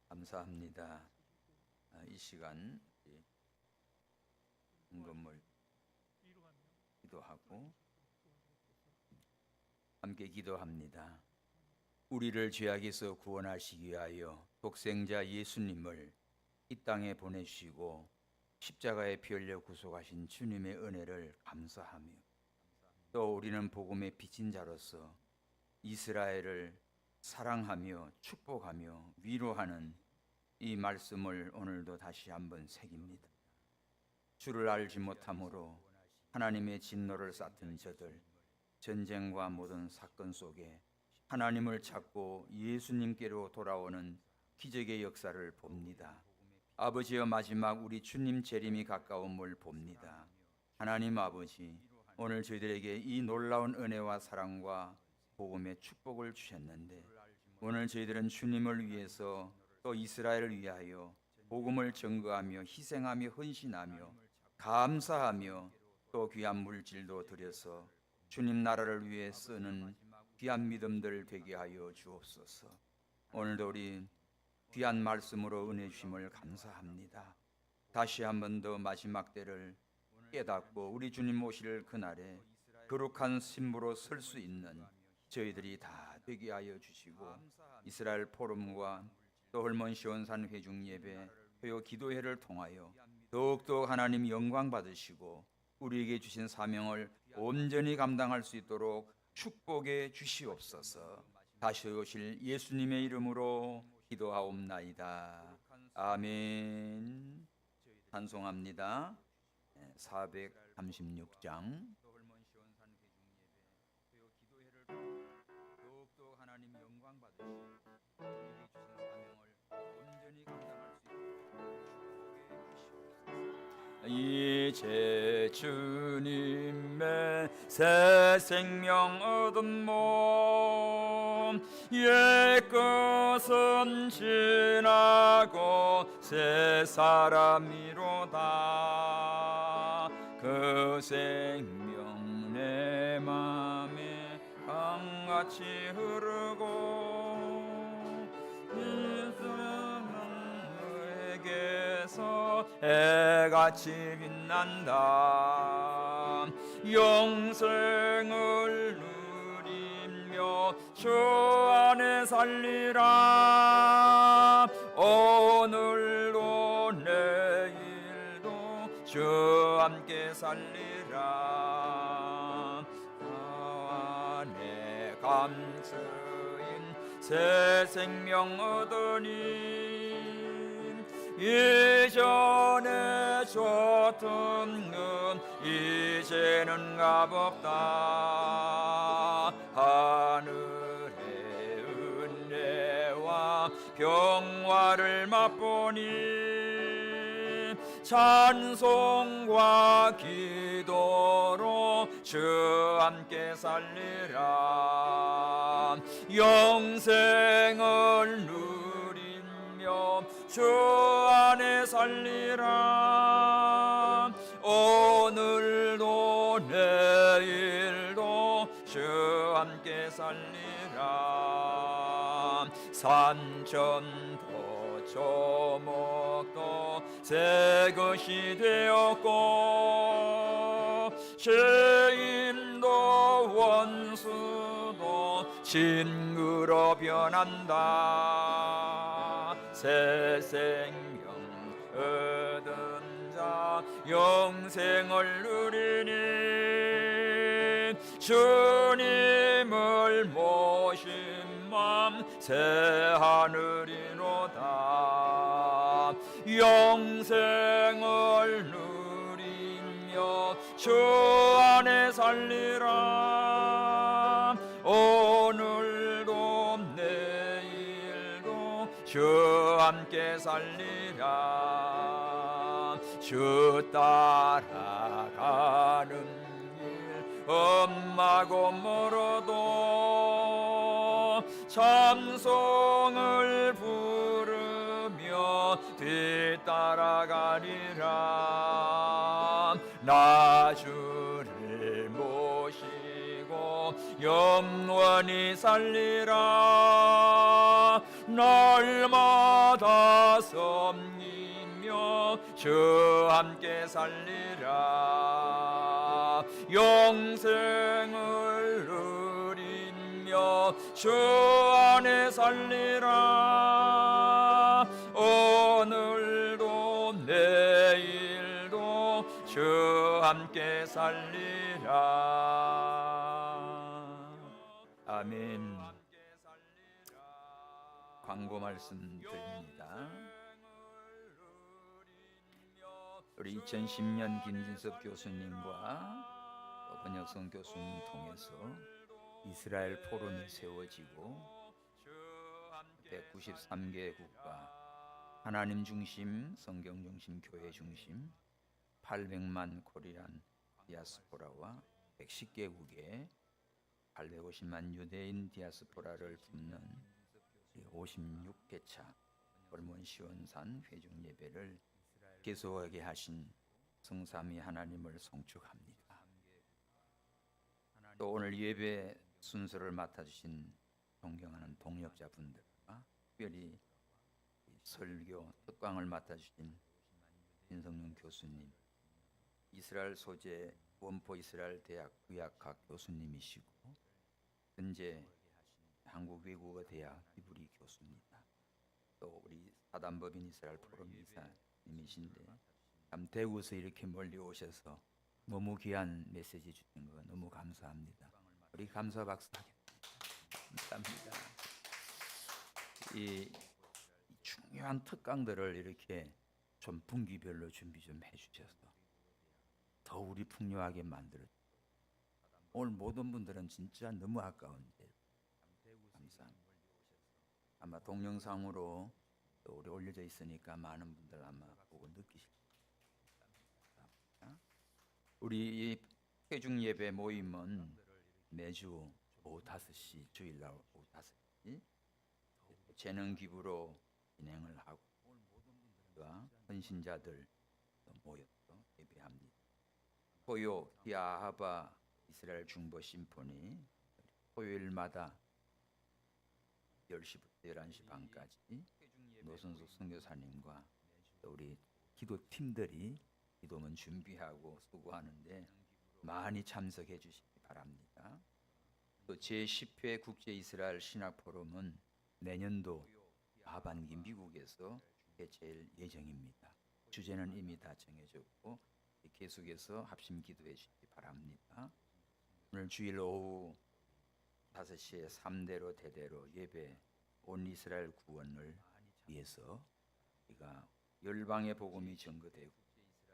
감사합니다. 이 시간 헌금을 기도하고 함께 기도합니다. 우리를 죄악에서 구원하시기 위하여 독생자 예수님을 이 땅에 보내주시고 십자가에 피 흘려 구속하신 주님의 은혜를 감사하며 또 우리는 복음의 빚진 자로서 이스라엘을 사랑하며 축복하며 위로하는 이 말씀을 오늘도 다시 한번 새깁니다. 주를 알지 못함으로 하나님의 진노를 쌌던 저들, 전쟁과 모든 사건 속에 하나님을 찾고 예수님께로 돌아오는 기적의 역사를 봅니다. 아버지여 마지막 우리 주님 재림이 가까움을 봅니다. 하나님 아버지, 오늘 저희들에게 이 놀라운 은혜와 사랑과 복음의 축복을 주셨는데 오늘 저희들은 주님을 위해서 또 이스라엘을 위하여 복음을 증거하며 희생하며 헌신하며 감사하며 또 귀한 물질도 드려서 주님 나라를 위해 쓰는 귀한 믿음들 되게 하여 주옵소서. 오늘도 우리 귀한 말씀으로 은혜 주심을 감사합니다. 다시 한 번 더 마지막 때를 깨닫고 우리 주님 오실 그날에 거룩한 신부로 설 수 있는 저희들이 다 되게 하여 주시고, 이스라엘 포럼과 또 헐몬 시온산 회중 예배 또 기도회를 통하여 더욱더 하나님 영광 받으시고 우리에게 주신 사명을 온전히 감당할 수 있도록 축복해 주시옵소서. 다시 오실 예수님의 이름으로 기도하옵나이다. 아멘. 찬송합니다. 436장. 더욱더 하나님 영광 받으시고 우리에게 주신 사명을 온전히 감당할 수 있도록 이제 주님의 새 생명 얻은 몸, 옛것은 지나고 새 사람이로다. 그 생명 내 맘에 강같이 흐르고 에게서 해같이 빛난다. 영생을 누리며 주 안에 살리라. 오늘도 내일도 주 함께 살리라. 안에 감추인 새 생명 얻으니 이전에 줬던 건 이제는 값없다. 하늘의 은혜와 평화를 맛보니 찬송과 기도로 주 함께 살리라. 영생을 누리며 주 안에 살리라. 오늘도 내일도 주 함께 살리라. 산천도 조목도 새 것이 되었고 죄인도 원수도 친구로 변한다. 새 생명 얻은 자 영생을 누리니 주님을 모신 맘 새 하늘이로다. 영생을 누리며 주 안에 살리라. 오늘도 내일도 주 함께 살리라. 주 따라가는 길 험하고 멀어도 찬송을 부르며 뒤따라가리라. 나 주를 모시고 영원히 살리라. 날마다 섬기며 주 함께 살리라. 영생을 누리며 주 안에 살리라. 오늘도 내일도 주 함께 살리라. 아멘. 광고 말씀 드립니다. 우리 2010년 김진섭 교수님과 또 권혁성 교수님 통해서 이스라엘 포럼이 세워지고 193개 국가 하나님 중심, 성경 중심, 교회 중심 800만 코리안 디아스포라와 110개국의 850만 유대인 디아스포라를 품는 56개차 헐몬 시온산 회중 예배를 계속하게 하신 성삼위 하나님을 송축합니다. 또 오늘 예배 순서를 맡아주신 존경하는 동역자분들과 특별히 설교 특강을 맡아주신 윤성윤 교수님, 이스라엘 소재 원포 이스라엘 대학 의학학 교수님이시고 현재 한국 외국어 대학 히브리 교수입니다. 또 우리 사단법인 이스라엘 포럼 이사님이신데 참 대구에서 이렇게 멀리 오셔서 너무 귀한 메시지 주신 거 너무 감사합니다. 우리 감사 박수 감사합니다. 이 중요한 특강들을 이렇게 좀 분기별로 준비 좀 해주셔서 더 우리 풍요하게 만들어. 오늘 모든 분들은 진짜 너무 아까운데 감사합니다. 아마 동영상으로 또 우리 올려져 있으니까 많은 분들 아마 보고 느끼실 겁니다. 우리 이 회중 예배 모임은 매주 오후 5시 주일날 오후 5시 재능 기부로 진행을 하고 헌신자들 모여서 예배합니다. 토요 디아하바 이스라엘 중보 심포니 토요일마다 10시부터 11시 반까지 노선숙 선교사님과 또 우리 기도팀들이 기도문 준비하고 수고하는데 많이 참석해 주시기 바랍니다. 또 제10회 국제 이스라엘 신학 포럼은 내년도 하반기 미국에서 개최할 예정입니다. 주제는 이미 다 정해졌고 계속해서 합심 기도해 주시기 바랍니다. 오늘 주일 오후 5시에 3대로 대대로 예배 온 이스라엘 구원을 위해서 우리가 열방의 복음이 전거되고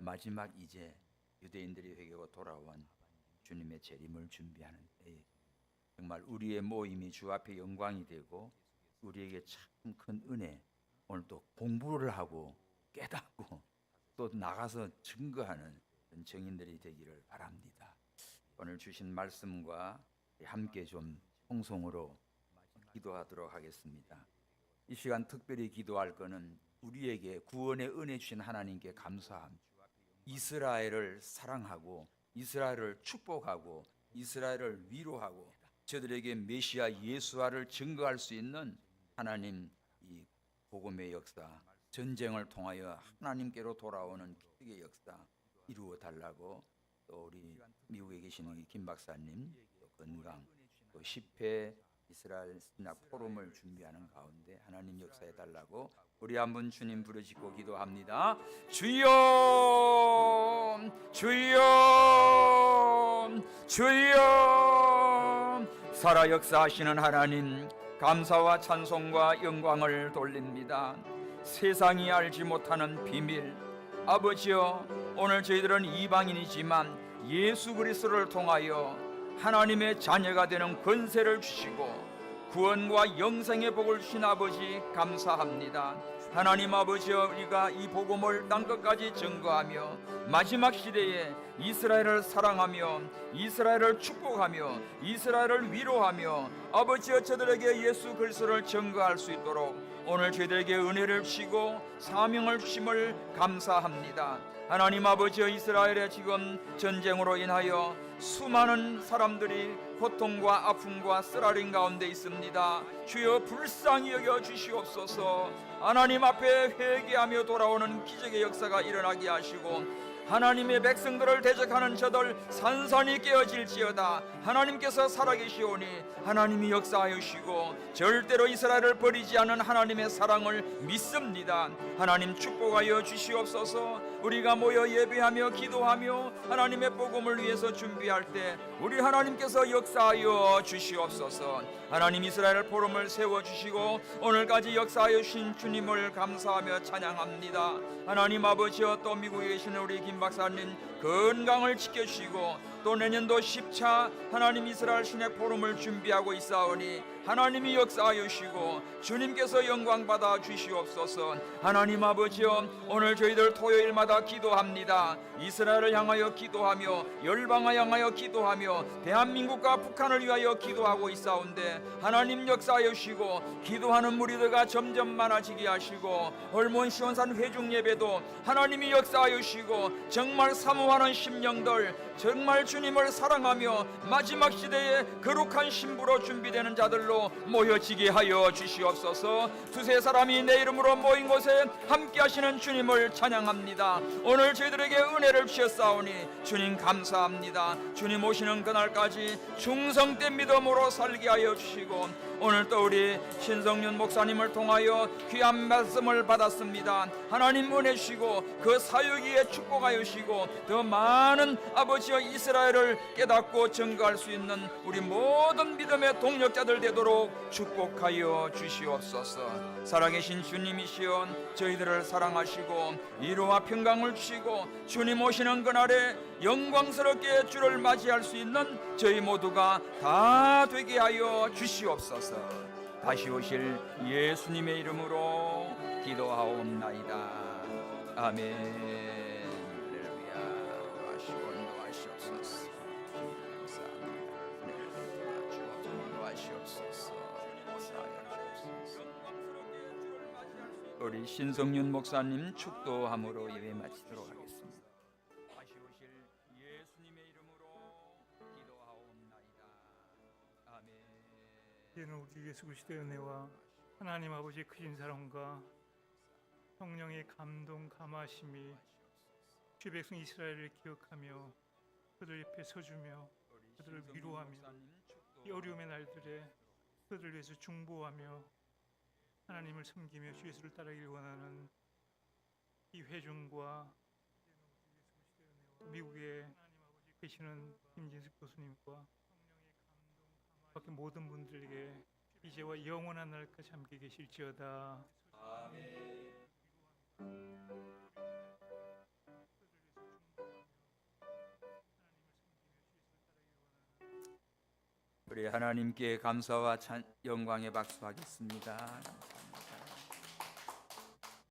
마지막 이제 유대인들이 회개하고 돌아온 주님의 재림을 준비하는 때에 정말 우리의 모임이 주 앞에 영광이 되고 우리에게 참 큰 은혜, 오늘 또 공부를 하고 깨닫고 또 나가서 증거하는 증인들이 되기를 바랍니다. 오늘 주신 말씀과 함께 좀 통성으로 기도하도록 하겠습니다. 이 시간 특별히 기도할 것은 우리에게 구원의 은혜 주신 하나님께 감사합니다. 이스라엘을 사랑하고 이스라엘을 축복하고 이스라엘을 위로하고 저들에게 메시아 예수와를 증거할 수 있는 하나님 이 복음의 역사, 전쟁을 통하여 하나님께로 돌아오는 기적의 역사 이루어 달라고 또 우리 미국에 계시는 김 박사님 또 건강 또 10회 이스라엘 신학 포럼을 준비하는 가운데 하나님 역사해 달라고 우리 한번 주님 부르짖고 기도합니다. 주여 주여 주여 살아 역사하시는 하나님 감사와 찬송과 영광을 돌립니다. 세상이 알지 못하는 비밀 아버지여 오늘 저희들은 이방인이지만 예수 그리스도를 통하여 하나님의 자녀가 되는 권세를 주시고 구원과 영생의 복을 주신 아버지 감사합니다. 하나님 아버지여 우리가 이 복음을 땅끝까지 증거하며 마지막 시대에 이스라엘을 사랑하며 이스라엘을 축복하며 이스라엘을 위로하며 아버지여 저들에게 예수 그리스도를 증거할 수 있도록 오늘 저희들에게 은혜를 주시고 사명을 주심을 감사합니다. 하나님 아버지여 이스라엘의 지금 전쟁으로 인하여 수많은 사람들이 고통과 아픔과 쓰라린 가운데 있습니다. 주여 불쌍히 여겨 주시옵소서. 하나님 앞에 회개하며 돌아오는 기적의 역사가 일어나게 하시고 하나님의 백성들을 대적하는 저들 산산이 깨어질지어다. 하나님께서 살아계시오니 하나님이 역사하시고 절대로 이스라엘을 버리지 않은 하나님의 사랑을 믿습니다. 하나님 축복하여 주시옵소서. 우리가 모여 예배하며 기도하며 하나님의 복음을 위해서 준비할 때 우리 하나님께서 역사하여 주시옵소서. 하나님 이스라엘 포럼을 세워주시고 오늘까지 역사하여 주신 주님을 감사하며 찬양합니다. 하나님 아버지여 또 미국에 계시는 우리 김 박사님 건강을 지켜주시고 또 내년도 10차 하나님 이스라엘 신학 포럼을 준비하고 있사오니 하나님이 역사하여 주시고 주님께서 영광 받아 주시옵소서. 하나님 아버지여 오늘 저희들 토요일마다 기도합니다. 이스라엘을 향하여 기도하며 열방을 향하여 기도하며 대한민국과 북한을 위하여 기도하고 있사온데 하나님 역사하여 주시고 기도하는 무리들과 점점 많아지게 하시고 홀몬 시온산 회중 예배도 하나님이 역사하여 주시고 정말 사모하는 심령들 정말 주님을 사랑하며 마지막 시대에 거룩한 신부로 준비되는 자들로 모여지게 하여 주시옵소서. 두세 사람이 내 이름으로 모인 곳에 함께 하시는 주님을 찬양합니다. 오늘 저희들에게 은혜를 주셨사오니 주님 감사합니다. 주님 오시는 그날까지 충성된 믿음으로 살게 하여 주시고, 오늘 또 우리 신성윤 목사님을 통하여 귀한 말씀을 받았습니다. 하나님 은혜 주시고 그 사역에 축복하여 주시고, 더 많은 아버지와 이스라엘을 깨닫고 증거할 수 있는 우리 모든 믿음의 동력자들 되도록 축복하여 주시옵소서. 살아계신 주님이시여 저희들을 사랑하시고 위로와 평강을 주시고, 주님 오시는 그날에 영광스럽게 주를 맞이할 수 있는 저희 모두가 다 되게 하여 주시옵소서. 다시 오실 예수님의 이름으로 기도하옵나이다. 아멘. 할렐루야. 도와시고 인도하시옵소서. 감사합니다. 도와시옵소서. 우리 신성윤 목사님 축도함으로 예배 마치도록 하겠습니다. 다시 오실 예수님의 이름으로 기도하옵나이다. 아멘. 이제는 우리 예수 그리스도의 은혜와 하나님 아버지의 크신 사랑과 성령의 감동 감하심이 주의 백성 이스라엘을 기억하며 그들 옆에 서주며 그들을 위로하며 이 어려움의 날들에 그들을 위해서 중보하며 하나님을 섬기며 주 예수를 따르길 원하는 이 회중과 미국에 계시는 김진숙 교수님과 밖에 모든 분들에게 이제와 영원한 날까지 함께 계실지어다. 아멘. 우리 하나님께 감사와 영광의 박수하겠습니다.